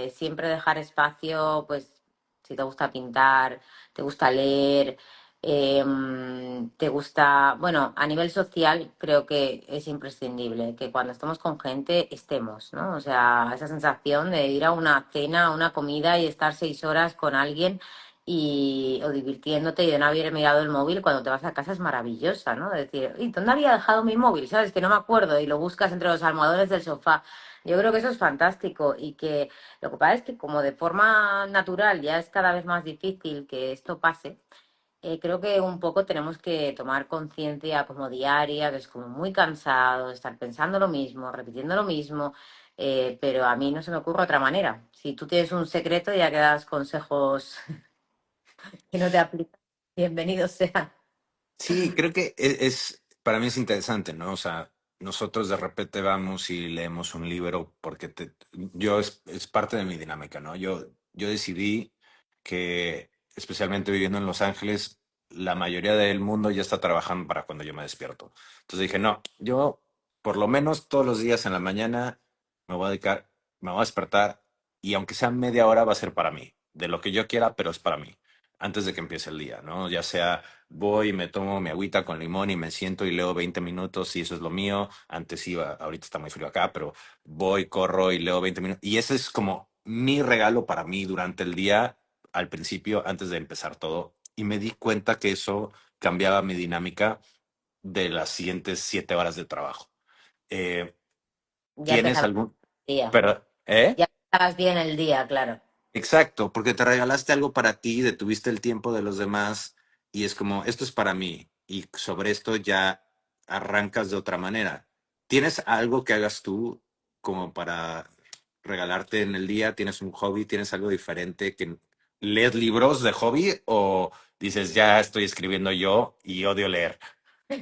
siempre dejar espacio, pues, si te gusta pintar, te gusta leer, te gusta, bueno, a nivel social creo que es imprescindible que cuando estemos con gente estemos, ¿no? O sea, esa sensación de ir a una cena, a una comida y estar 6 horas con alguien o divirtiéndote y de no haber mirado el móvil cuando te vas a casa es maravillosa, ¿no? Decir, ¿y dónde había dejado mi móvil? ¿Sabes? Que no me acuerdo y lo buscas entre los almohadones del sofá. Yo creo que eso es fantástico y que lo que pasa es que como de forma natural ya es cada vez más difícil que esto pase, creo que un poco tenemos que tomar conciencia como diaria, que es como muy cansado de estar pensando lo mismo, repitiendo lo mismo, pero a mí no se me ocurre otra manera. Si tú tienes un secreto ya que das consejos que no te aplica, bienvenidos sean. Sí, creo que para mí es interesante, ¿no? O sea, nosotros de repente vamos y leemos un libro porque es parte de mi dinámica, ¿no? Yo decidí que, especialmente viviendo en Los Ángeles, la mayoría del mundo ya está trabajando para cuando yo me despierto. Entonces dije, no, yo por lo menos todos los días en la mañana me voy a dedicar, me voy a despertar y aunque sea media hora va a ser para mí, de lo que yo quiera, pero es para mí, antes de que empiece el día, ¿no? Ya sea voy y me tomo mi agüita con limón y me siento y leo 20 minutos y eso es lo mío. Antes iba, ahorita está muy frío acá, pero voy, corro y leo 20 minutos. Y ese es como mi regalo para mí durante el día, al principio, antes de empezar todo. Y me di cuenta que eso cambiaba mi dinámica de las siguientes 7 horas de trabajo. Eh, Ya ¿Tienes empezabas algún... el día. Pero, ¿eh? Ya empezabas bien el día, claro. Exacto, porque te regalaste algo para ti, detuviste el tiempo de los demás y es como, esto es para mí y sobre esto ya arrancas de otra manera. ¿Tienes algo que hagas tú como para regalarte en el día? ¿Tienes un hobby? ¿Tienes algo diferente? ¿Lees libros de hobby o dices, ya estoy escribiendo yo y odio leer?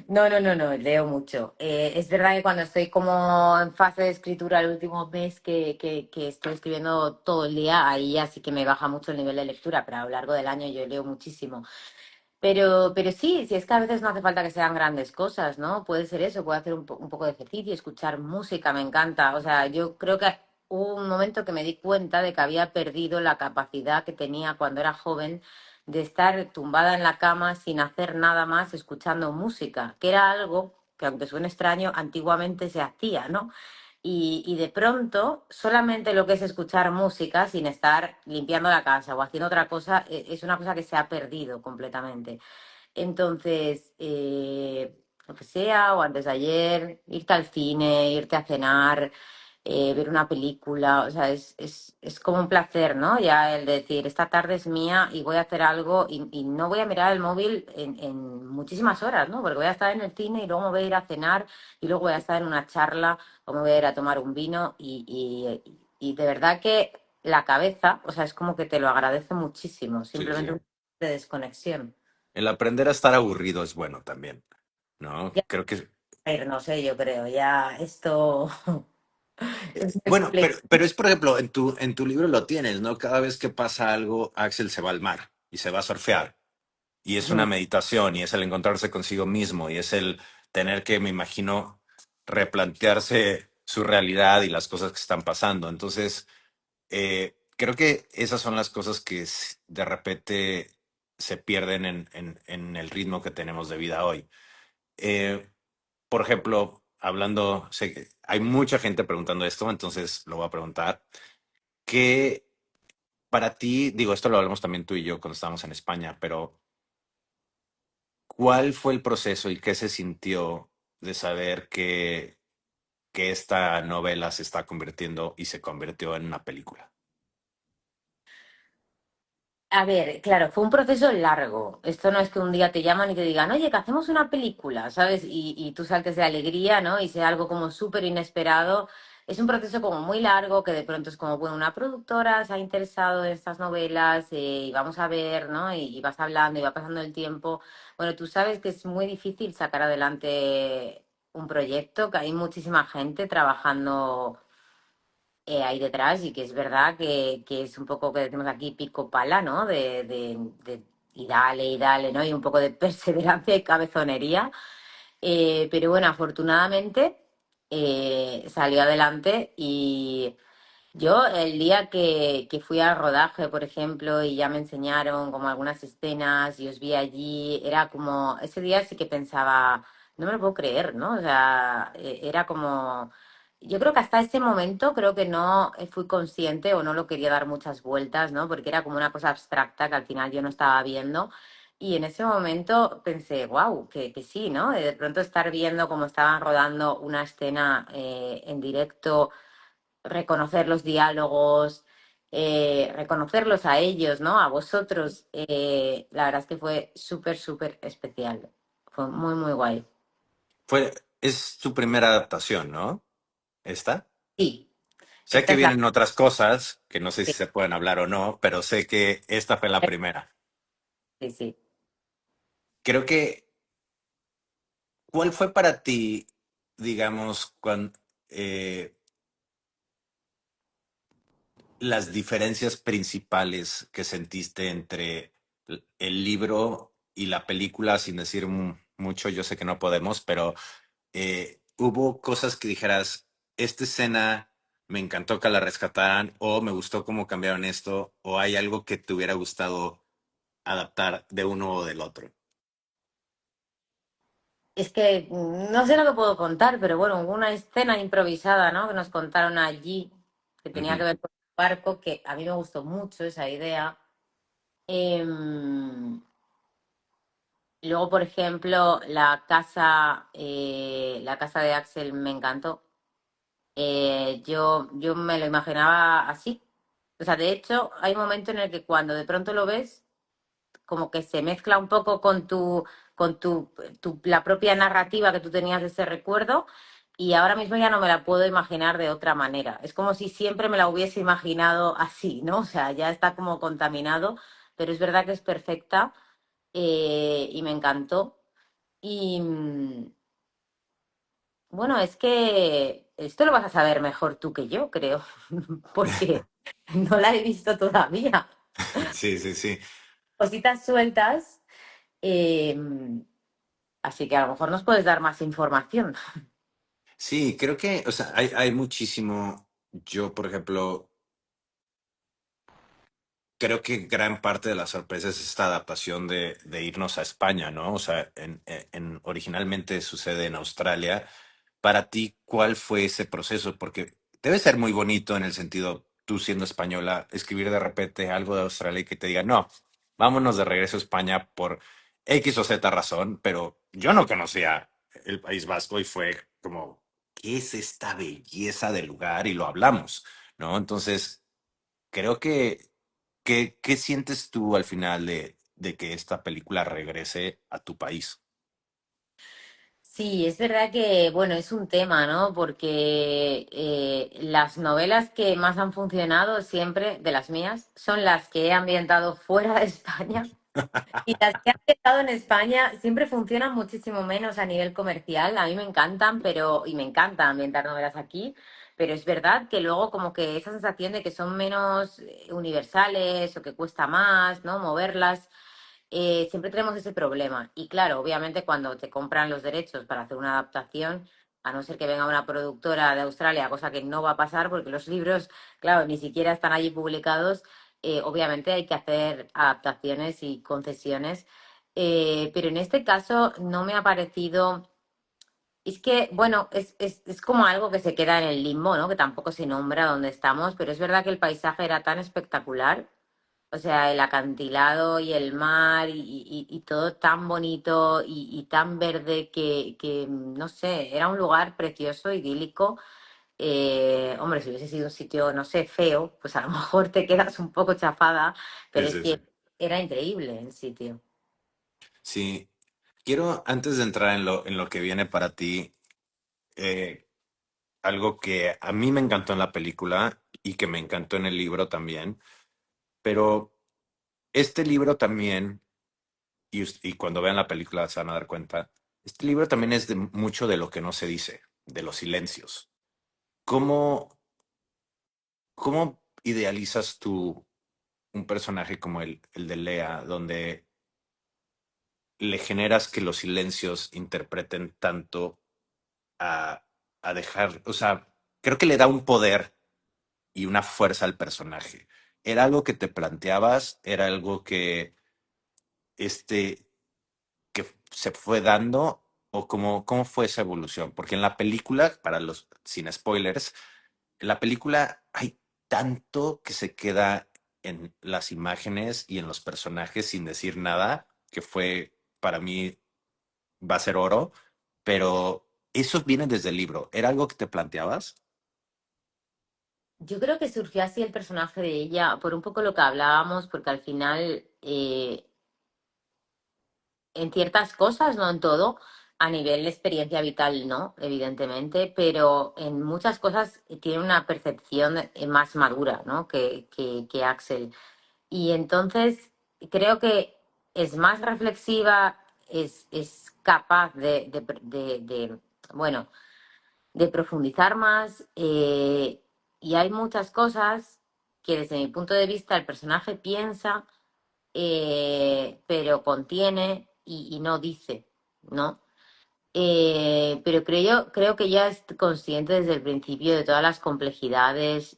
No, no, no, no, leo mucho. Es verdad que cuando estoy como en fase de escritura el último mes que estoy escribiendo todo el día, ahí ya sí que me baja mucho el nivel de lectura, pero a lo largo del año yo leo muchísimo. Pero sí, sí, es que a veces no hace falta que sean grandes cosas, ¿no? Puede ser eso, puede hacer un poco de ejercicio, escuchar música, me encanta. O sea, yo creo que hubo un momento que me di cuenta de que había perdido la capacidad que tenía cuando era joven de estar tumbada en la cama sin hacer nada más escuchando música, que era algo que aunque suene extraño, antiguamente se hacía, ¿no? Y de pronto, solamente lo que es escuchar música sin estar limpiando la casa o haciendo otra cosa, es una cosa que se ha perdido completamente. Entonces, lo que sea, o antes de ayer, irte al cine, irte a cenar, ver una película, o sea, es como un placer, ¿no? Ya el decir, esta tarde es mía y voy a hacer algo y no voy a mirar el móvil en muchísimas horas, ¿no? Porque voy a estar en el cine y luego me voy a ir a cenar y luego voy a estar en una charla o me voy a ir a tomar un vino y de verdad que la cabeza, o sea, es como que te lo agradece muchísimo, Sí, sí. simplemente un de desconexión. El aprender a estar aburrido es bueno también, ¿no? Ya, Creo que no sé, yo creo, ya esto Es muy Bueno, complejo. pero es, por ejemplo, en tu libro lo tienes, ¿no? Cada vez que pasa algo, Axel se va al mar y se va a surfear. Y es una meditación y es el encontrarse consigo mismo y es el tener que, me imagino, replantearse su realidad y las cosas que están pasando. Entonces, creo que esas son las cosas que de repente se pierden en el ritmo que tenemos de vida hoy. Eh, por ejemplo, hablando, sé que hay mucha gente preguntando esto, entonces lo voy a preguntar. ¿Qué para ti, digo, esto lo hablamos también tú y yo cuando estábamos en España, pero ¿cuál fue el proceso y qué se sintió de saber que esta novela se está convirtiendo y se convirtió en una película? A ver, claro, fue un proceso largo. Esto no es que un día te llaman y te digan, oye, que hacemos una película, ¿sabes? Y tú saltes de alegría, ¿no? Y sea algo como súper inesperado. Es un proceso como muy largo que de pronto es como, bueno, una productora se ha interesado en estas novelas y vamos a ver, ¿no? Y vas hablando y va pasando el tiempo. Bueno, tú sabes que es muy difícil sacar adelante un proyecto, que hay muchísima gente trabajando ahí detrás y que es verdad que es un poco que decimos aquí pico pala, ¿no? Y dale, ¿no? Y un poco de perseverancia y cabezonería. Pero bueno, afortunadamente salió adelante y yo el día que fui al rodaje, por ejemplo, y ya me enseñaron como algunas escenas y os vi allí, era como, ese día sí que pensaba, no me lo puedo creer, ¿no? O sea, era como, yo creo que hasta ese momento creo que no fui consciente o no lo quería dar muchas vueltas, ¿no? Porque era como una cosa abstracta que al final yo no estaba viendo. Y en ese momento pensé, wow, que sí, ¿no? De pronto estar viendo cómo estaban rodando una escena en directo, reconocer los diálogos, reconocerlos a ellos, ¿no? A vosotros. La verdad es que fue súper, súper especial. Fue muy, muy guay. Es tu primera adaptación, ¿no? ¿Esta? Sí, Sé esta que es la... vienen otras cosas que no sé si se pueden hablar o no, pero sé que esta fue la primera. Sí, sí. Creo que, ¿cuál fue para ti, digamos, las diferencias principales que sentiste entre el libro y la película, sin decir mucho, yo sé que no podemos, pero hubo cosas que dijeras, esta escena me encantó que la rescataran, o me gustó cómo cambiaron esto, o hay algo que te hubiera gustado adaptar de uno o del otro. Es que no sé lo que puedo contar, pero bueno, hubo una escena improvisada, ¿no? Que nos contaron allí, que tenía Ujú. que ver con el barco, que a mí me gustó mucho esa idea. Luego, por ejemplo, la casa de Axel me encantó. Yo me lo imaginaba así. O sea, de hecho, hay un momento en el que cuando de pronto lo ves, como que se mezcla un poco con la propia narrativa que tú tenías de ese recuerdo y ahora mismo ya no me la puedo imaginar de otra manera. Es como si siempre me la hubiese imaginado así, ¿no? O sea, ya está como contaminado, pero es verdad que es perfecta y me encantó. Y bueno, es que esto lo vas a saber mejor tú que yo, creo, porque no la he visto todavía. Sí, sí, sí. Cositas sueltas, eh, así que a lo mejor nos puedes dar más información. Sí, creo que, o sea, hay muchísimo. Yo, por ejemplo, creo que gran parte de la sorpresa es esta adaptación de irnos a España, ¿no? O sea, originalmente sucede en Australia. Para ti, ¿cuál fue ese proceso? Porque debe ser muy bonito en el sentido, tú siendo española, escribir de repente algo de Australia y que te diga, no, vámonos de regreso a España por X o Z razón, pero yo no conocía el País Vasco y fue como, ¿qué es esta belleza del lugar? Y lo hablamos, ¿no? Entonces, creo que, ¿qué sientes tú al final de que esta película regrese a tu país? Sí, es verdad que, bueno, es un tema, ¿no? Porque las novelas que más han funcionado siempre, de las mías, son las que he ambientado fuera de España. Y las que han ambientado en España siempre funcionan muchísimo menos a nivel comercial. A mí me encantan, pero, y me encanta ambientar novelas aquí, pero es verdad que luego como que esa sensación de que son menos universales o que cuesta más, ¿no? Moverlas, siempre tenemos ese problema. Y claro, obviamente cuando te compran los derechos para hacer una adaptación, a no ser que venga una productora de Australia, cosa que no va a pasar porque los libros, claro, ni siquiera están allí publicados, obviamente hay que hacer adaptaciones y concesiones. Pero en este caso no me ha parecido. Es que, bueno, es como algo que se queda en el limbo, ¿no? Que tampoco se nombra dónde estamos, pero es verdad que el paisaje era tan espectacular, o sea, el acantilado y el mar y todo tan bonito y tan verde que, no sé, era un lugar precioso, idílico. Hombre, si hubiese sido un sitio, no sé, feo, pues a lo mejor te quedas un poco chafada, Sí, pero es sí, sí. que era increíble el sitio. Sí, quiero, antes de entrar en lo que viene para ti, eh, algo que a mí me encantó en la película y que me encantó en el libro también, pero este libro también, y cuando vean la película se van a dar cuenta, este libro también es de mucho de lo que no se dice, de los silencios. ¿Cómo, cómo idealizas tú un personaje como el de Lea, donde le generas que los silencios interpreten tanto a, a dejar, o sea, creo que le da un poder y una fuerza al personaje? ¿Era algo que te planteabas? ¿Era algo este, que se fue dando? ¿O cómo fue esa evolución? Porque en la película, para los sin spoilers, en la película hay tanto que se queda en las imágenes y en los personajes sin decir nada, que fue para mí va a ser oro, pero eso viene desde el libro. ¿Era algo que te planteabas? Yo creo que surgió así el personaje de ella, por un poco lo que hablábamos, porque al final, en ciertas cosas, no en todo, a nivel de experiencia vital, no, evidentemente, pero en muchas cosas tiene una percepción más madura, ¿no? Que Axel. Y entonces creo que es más reflexiva, es capaz bueno, de profundizar más, y hay muchas cosas que desde mi punto de vista el personaje piensa, pero contiene y no dice, ¿no? Pero creo que ya es consciente desde el principio de todas las complejidades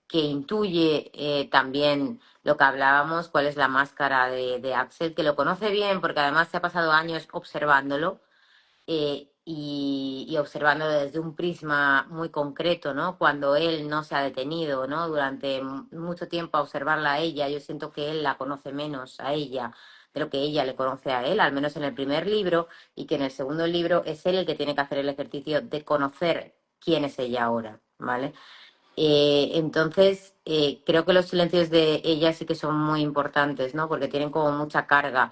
que intuye, también lo que hablábamos, cuál es la máscara de Axel, que lo conoce bien porque además se ha pasado años observándolo, y observándolo desde un prisma muy concreto, ¿no? Cuando él no se ha detenido, ¿no? Durante mucho tiempo a observarla a ella, yo siento que él la conoce menos a ella de lo que ella le conoce a él, al menos en el primer libro, y que en el segundo libro es él el que tiene que hacer el ejercicio de conocer quién es ella ahora, ¿vale? Entonces, creo que los silencios de ella sí que son muy importantes, ¿no? Porque tienen como mucha carga.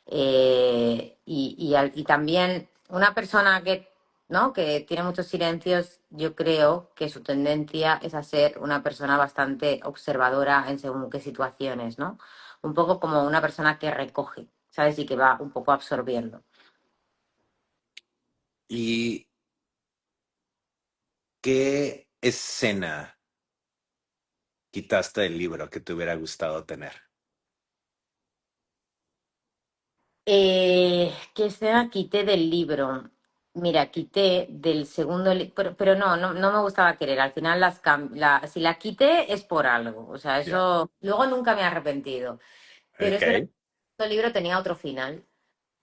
Y también una persona que, ¿no? Que tiene muchos silencios, yo creo que su tendencia es a ser una persona bastante observadora en según qué situaciones, ¿no? Un poco como una persona que recoge, ¿sabes? Y que va un poco absorbiendo. ¿Y qué escena quitaste del libro que te hubiera gustado tener? ¿Qué escena quité del libro? Mira, quité del segundo libro, pero no me gustaba querer. Al final si la quité es por algo. O sea, Ya. eso luego nunca me he arrepentido. Pero es verdad Ok. que el libro tenía otro final.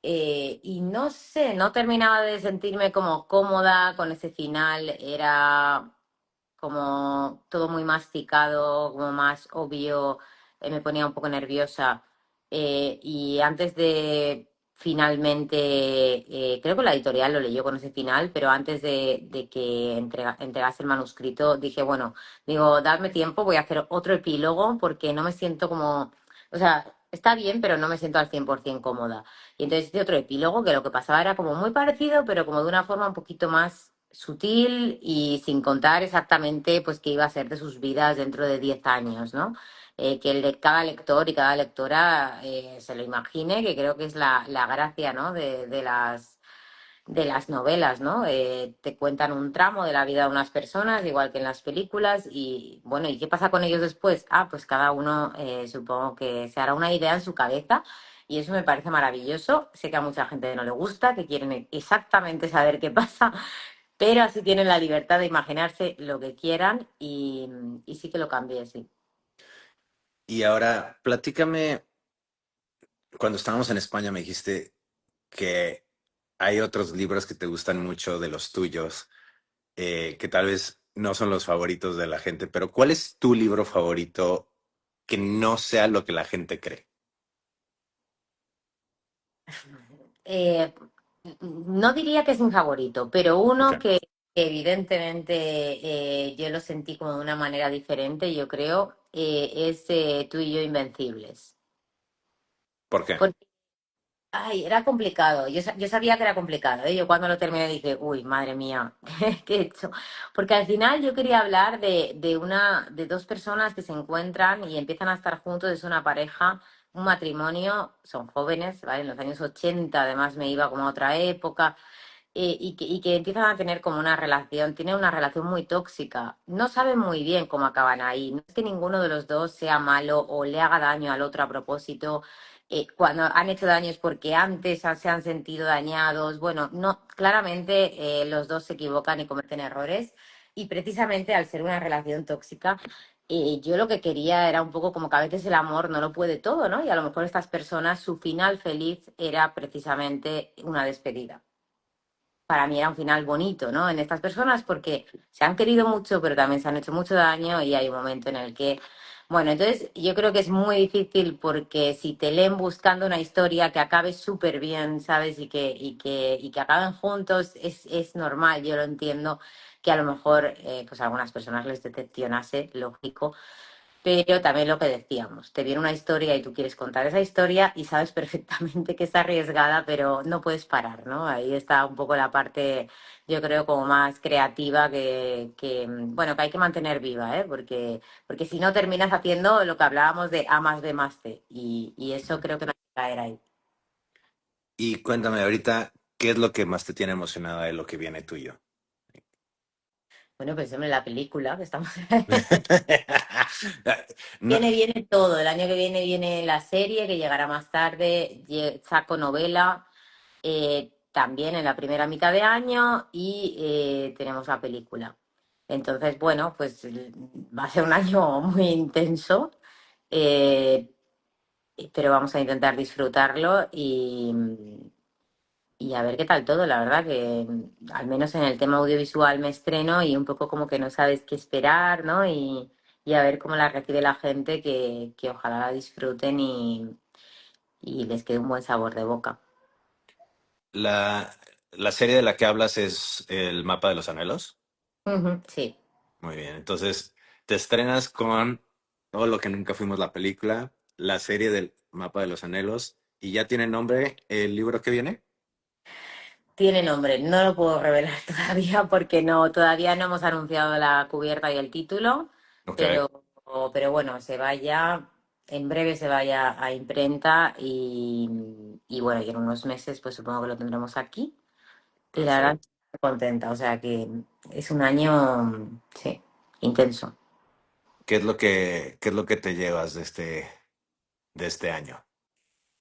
Y no sé, no terminaba de sentirme como cómoda con ese final. Era como todo muy masticado, como más obvio, me ponía un poco nerviosa. Y antes de finalmente, creo que la editorial lo leyó con ese final, pero antes de que entregase el manuscrito, dije, bueno, digo, dadme tiempo, voy a hacer otro epílogo porque no me siento como, o sea, está bien, pero no me siento al 100% cómoda. Y entonces hice otro epílogo que lo que pasaba era como muy parecido, pero como de una forma un poquito más sutil y sin contar exactamente pues qué iba a ser de sus vidas dentro de 10 años, ¿no? Que cada lector y cada lectora se lo imagine, que creo que es la gracia, ¿no? De las de las novelas, ¿no? Te cuentan un tramo de la vida de unas personas, igual que en las películas, y bueno, ¿y qué pasa con ellos después? Ah, pues cada uno supongo que se hará una idea en su cabeza. Y eso me parece maravilloso. Sé que a mucha gente no le gusta, que quieren exactamente saber qué pasa, pero así tienen la libertad de imaginarse lo que quieran y sí que lo cambié, sí. Y ahora, platícame, cuando estábamos en España me dijiste que hay otros libros que te gustan mucho de los tuyos, que tal vez no son los favoritos de la gente, pero ¿cuál es tu libro favorito que no sea lo que la gente cree? Eh, no diría que es mi favorito, pero Ok. uno que evidentemente yo lo sentí como de una manera diferente, yo creo, es Tú y yo Invencibles. ¿Por qué? Porque, ay, era complicado. Yo sabía que era complicado, ¿eh? Yo cuando lo terminé dije, uy, madre mía, ¿qué he hecho? Porque al final yo quería hablar de dos personas que se encuentran y empiezan a estar juntos, es una pareja, un matrimonio, son jóvenes, ¿vale? En los años 80 además me iba como a otra época y que empiezan a tener como una relación, tienen una relación muy tóxica. No saben muy bien cómo acaban ahí. No es que ninguno de los dos sea malo o le haga daño al otro a propósito. Cuando han hecho daño es porque antes se han sentido dañados. Bueno, no, claramente los dos se equivocan y cometen errores. Y precisamente al ser una relación tóxica, yo lo que quería era un poco como que a veces el amor no lo puede todo, ¿no? Y a lo mejor estas personas, su final feliz era precisamente una despedida. Para mí era un final bonito, ¿no? En estas personas porque se han querido mucho, pero también se han hecho mucho daño y hay un momento en el que, bueno, entonces yo creo que es muy difícil porque si te leen buscando una historia que acabe súper bien, ¿sabes? Y que acaben juntos, es normal, yo lo entiendo que a lo mejor pues a algunas personas les decepcionase, lógico, pero también lo que decíamos, te viene una historia y tú quieres contar esa historia y sabes perfectamente que es arriesgada, pero no puedes parar, ¿no? Ahí está un poco la parte, yo creo, como más creativa bueno, que hay que mantener viva, ¿eh? Porque si no terminas haciendo lo que hablábamos de A más B más C y eso creo que no hay que caer ahí. Y cuéntame ahorita, ¿qué es lo que más te tiene emocionada de lo que viene tuyo? Bueno, pues hombre, la película que estamos... No, Viene todo. El año que viene la serie, que llegará más tarde. Saco novela también en la primera mitad de año y tenemos la película. Entonces, bueno, pues va a ser un año muy intenso, eh, pero vamos a intentar disfrutarlo y a ver qué tal todo. La verdad que al menos en el tema audiovisual me estreno y un poco como que no sabes qué esperar, ¿no? Y a ver cómo la recibe la gente, que ojalá la disfruten y les quede un buen sabor de boca. la, la serie de la que hablas es El Mapa de los Anhelos. Ujú, sí. Muy bien, entonces te estrenas con Todo lo que nunca fuimos la película, la serie del Mapa de los Anhelos, y ya tiene nombre el libro que viene. Tiene nombre, no lo puedo revelar todavía porque todavía no hemos anunciado la cubierta y el título, Ok, pero, pero bueno, en breve se vaya a imprenta y bueno, y en unos meses pues supongo que lo tendremos aquí y la verdad perfecto. estoy contenta, o sea que es un año, sí, intenso. Qué es lo que te llevas de este año?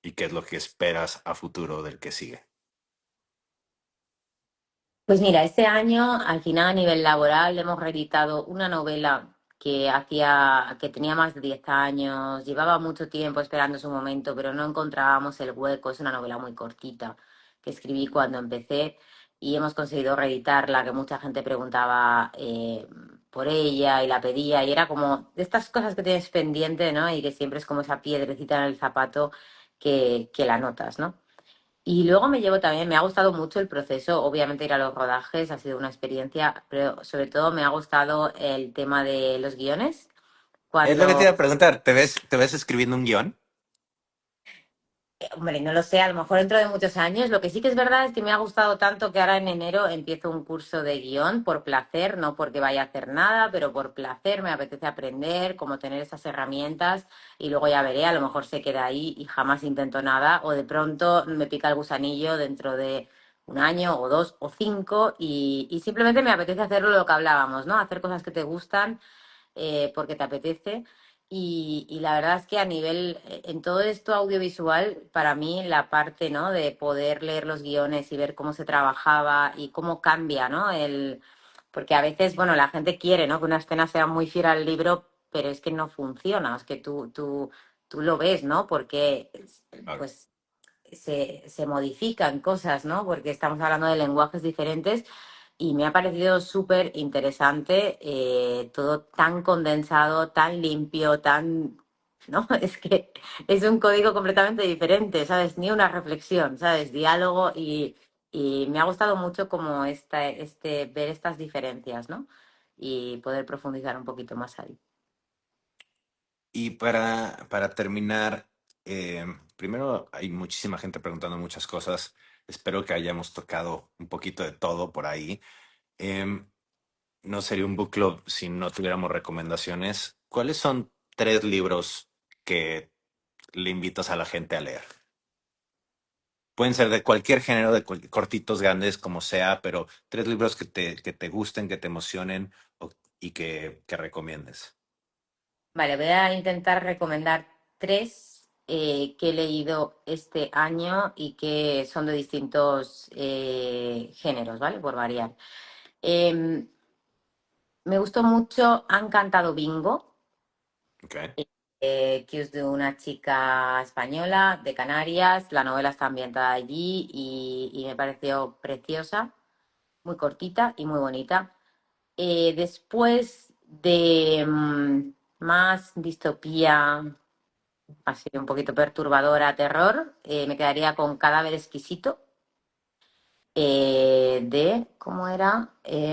¿Y qué es lo que esperas a futuro del que sigue? Pues mira, este año al final a nivel laboral hemos reeditado una novela que tenía más de 10 años, llevaba mucho tiempo esperando su momento, pero no encontrábamos el hueco. Es una novela muy cortita que escribí cuando empecé y hemos conseguido reeditarla, que mucha gente preguntaba por ella y la pedía y era como de estas cosas que tienes pendiente, ¿no? Y que siempre es como esa piedrecita en el zapato que la notas, ¿no? Y luego me llevo también, me ha gustado mucho el proceso, obviamente ir a los rodajes ha sido una experiencia, pero sobre todo me ha gustado el tema de los guiones. Es lo que te Cuando, iba a preguntar, te ves escribiendo un guión? hombre, no lo sé, a lo mejor dentro de muchos años, lo que sí que es verdad es que me ha gustado tanto que ahora en enero empiezo un curso de guión por placer, no porque vaya a hacer nada, pero por placer me apetece aprender, cómo tener esas herramientas y luego ya veré, a lo mejor se queda ahí y jamás intento nada o de pronto me pica el gusanillo dentro de un año o dos o cinco y simplemente me apetece hacer lo que hablábamos, ¿no? Hacer cosas que te gustan porque te apetece. Y la verdad es que a nivel, en todo esto audiovisual, para mí la parte, ¿no? De poder leer los guiones y ver cómo se trabajaba y cómo cambia, ¿no? Porque a veces, bueno, la gente quiere, ¿no? Que una escena sea muy fiel al libro, pero es que no funciona, es que tú lo ves, ¿no? Porque, Claro. pues, se modifican cosas, ¿no? Porque estamos hablando de lenguajes diferentes y me ha parecido súper interesante, todo tan condensado, tan limpio, tan... ¿No? Es que es un código completamente diferente, ¿sabes? Ni una reflexión, ¿sabes? Diálogo y me ha gustado mucho como ver estas diferencias, ¿no? Y poder profundizar un poquito más ahí. Y para terminar, primero hay muchísima gente preguntando muchas cosas. Espero que hayamos tocado un poquito de todo por ahí. Em, no sería un book club si no tuviéramos recomendaciones. ¿Cuáles son tres libros que le invitas a la gente a leer? Pueden ser de cualquier género, cortitos, grandes, como sea, pero tres libros que te gusten, que te emocionen y que recomiendes. Vale, voy a intentar recomendar tres que he leído este año y que son de distintos géneros, ¿vale? Por variar. Eh, Me gustó mucho, Han cantado Bingo, Ok. que es de una chica española de Canarias. La novela está ambientada allí y me pareció preciosa, muy cortita y muy bonita. Después de más distopía, así un poquito perturbadora, terror, me quedaría con Cadáver Exquisito, ¿cómo era?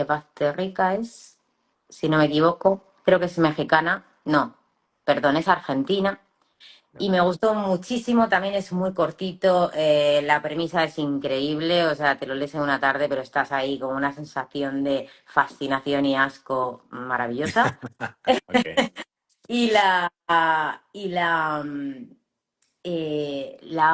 Basterrica es, si no me equivoco, creo que es mexicana, no, perdón, es argentina. Y me gustó muchísimo, también es muy cortito, la premisa es increíble, o sea, te lo lees en una tarde, pero estás ahí con una sensación de fascinación y asco maravillosa. Ok. Y la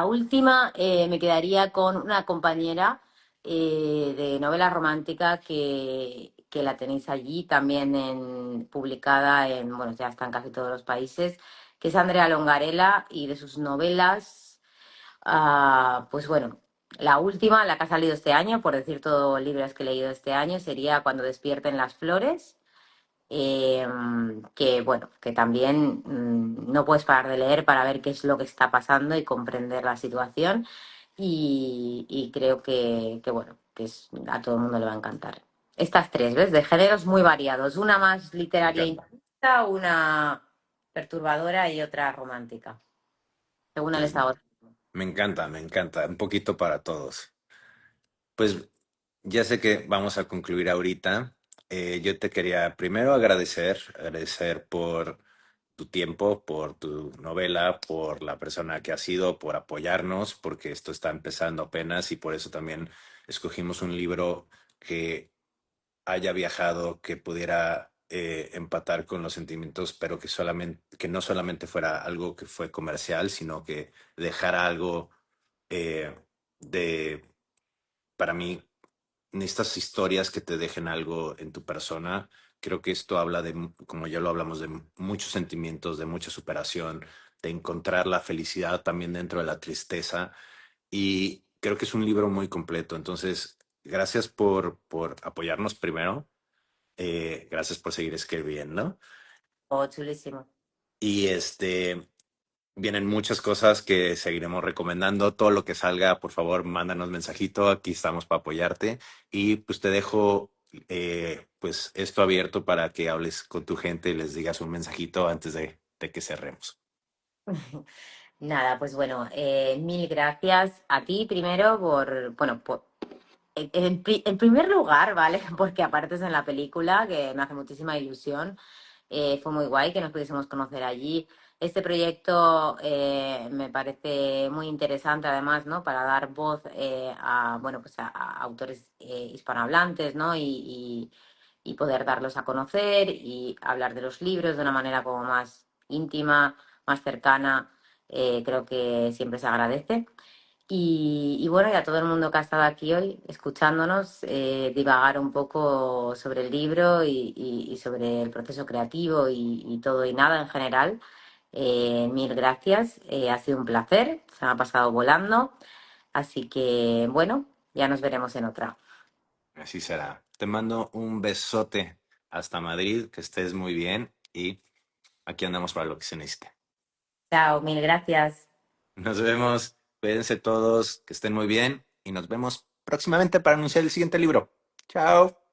última me quedaría con una compañera de novela romántica que la tenéis allí también publicada bueno, ya está en casi todos los países, que es Andrea Longarela y de sus novelas, pues bueno, la última, la que ha salido este año, por decir todo libros que he leído este año, sería Cuando despierten las flores, que bueno, que también no puedes parar de leer para ver qué es lo que está pasando y comprender la situación y creo bueno, a todo el mundo le va a encantar. Estas tres, ¿ves? De géneros muy variados, una más Me literaria encanta. intimista, una perturbadora y otra romántica, según el Pues estado. me encanta, me encanta. Un poquito para todos. Pues ya sé que vamos a concluir ahorita. Yo te quería primero agradecer por tu tiempo, por tu novela, por la persona que has sido, por apoyarnos, porque esto está empezando apenas y por eso también escogimos un libro que haya viajado, que pudiera empatar con los sentimientos, pero que no solamente fuera algo que fue comercial, sino que dejara algo eh, de, para mí, estas historias que te dejen algo en tu persona. Creo que esto habla de, como ya lo hablamos, de muchos sentimientos, de mucha superación, de encontrar la felicidad también dentro de la tristeza. Y creo que es un libro muy completo. Entonces, gracias por apoyarnos primero. Gracias por seguir escribiendo. Oh, chulísimo. Y vienen muchas cosas que seguiremos recomendando. Todo lo que salga, por favor, mándanos mensajito. Aquí estamos para apoyarte. Y pues te dejo pues esto abierto para que hables con tu gente y les digas un mensajito antes de que cerremos. Nada, pues bueno, mil gracias a ti primero bueno, en primer lugar, ¿vale? Porque apareces en la película, que me hace muchísima ilusión. Fue muy guay que nos pudiésemos conocer allí. Este proyecto me parece muy interesante, además, ¿no? Para dar voz bueno, pues a autores hispanohablantes, ¿no? Y poder darlos a conocer y hablar de los libros de una manera como más íntima, más cercana. Creo que siempre se agradece. Y bueno, y a todo el mundo que ha estado aquí hoy escuchándonos, divagar un poco sobre el libro y sobre el proceso creativo y todo y nada en general. Mil gracias, ha sido un placer, se me ha pasado volando, así que bueno, ya nos veremos en otra. Así será. Te mando un besote hasta Madrid, que estés muy bien y aquí andamos para lo que se necesite. Chao, mil gracias. Nos vemos, cuídense todos, que estén muy bien y nos vemos próximamente para anunciar el siguiente libro. Chao.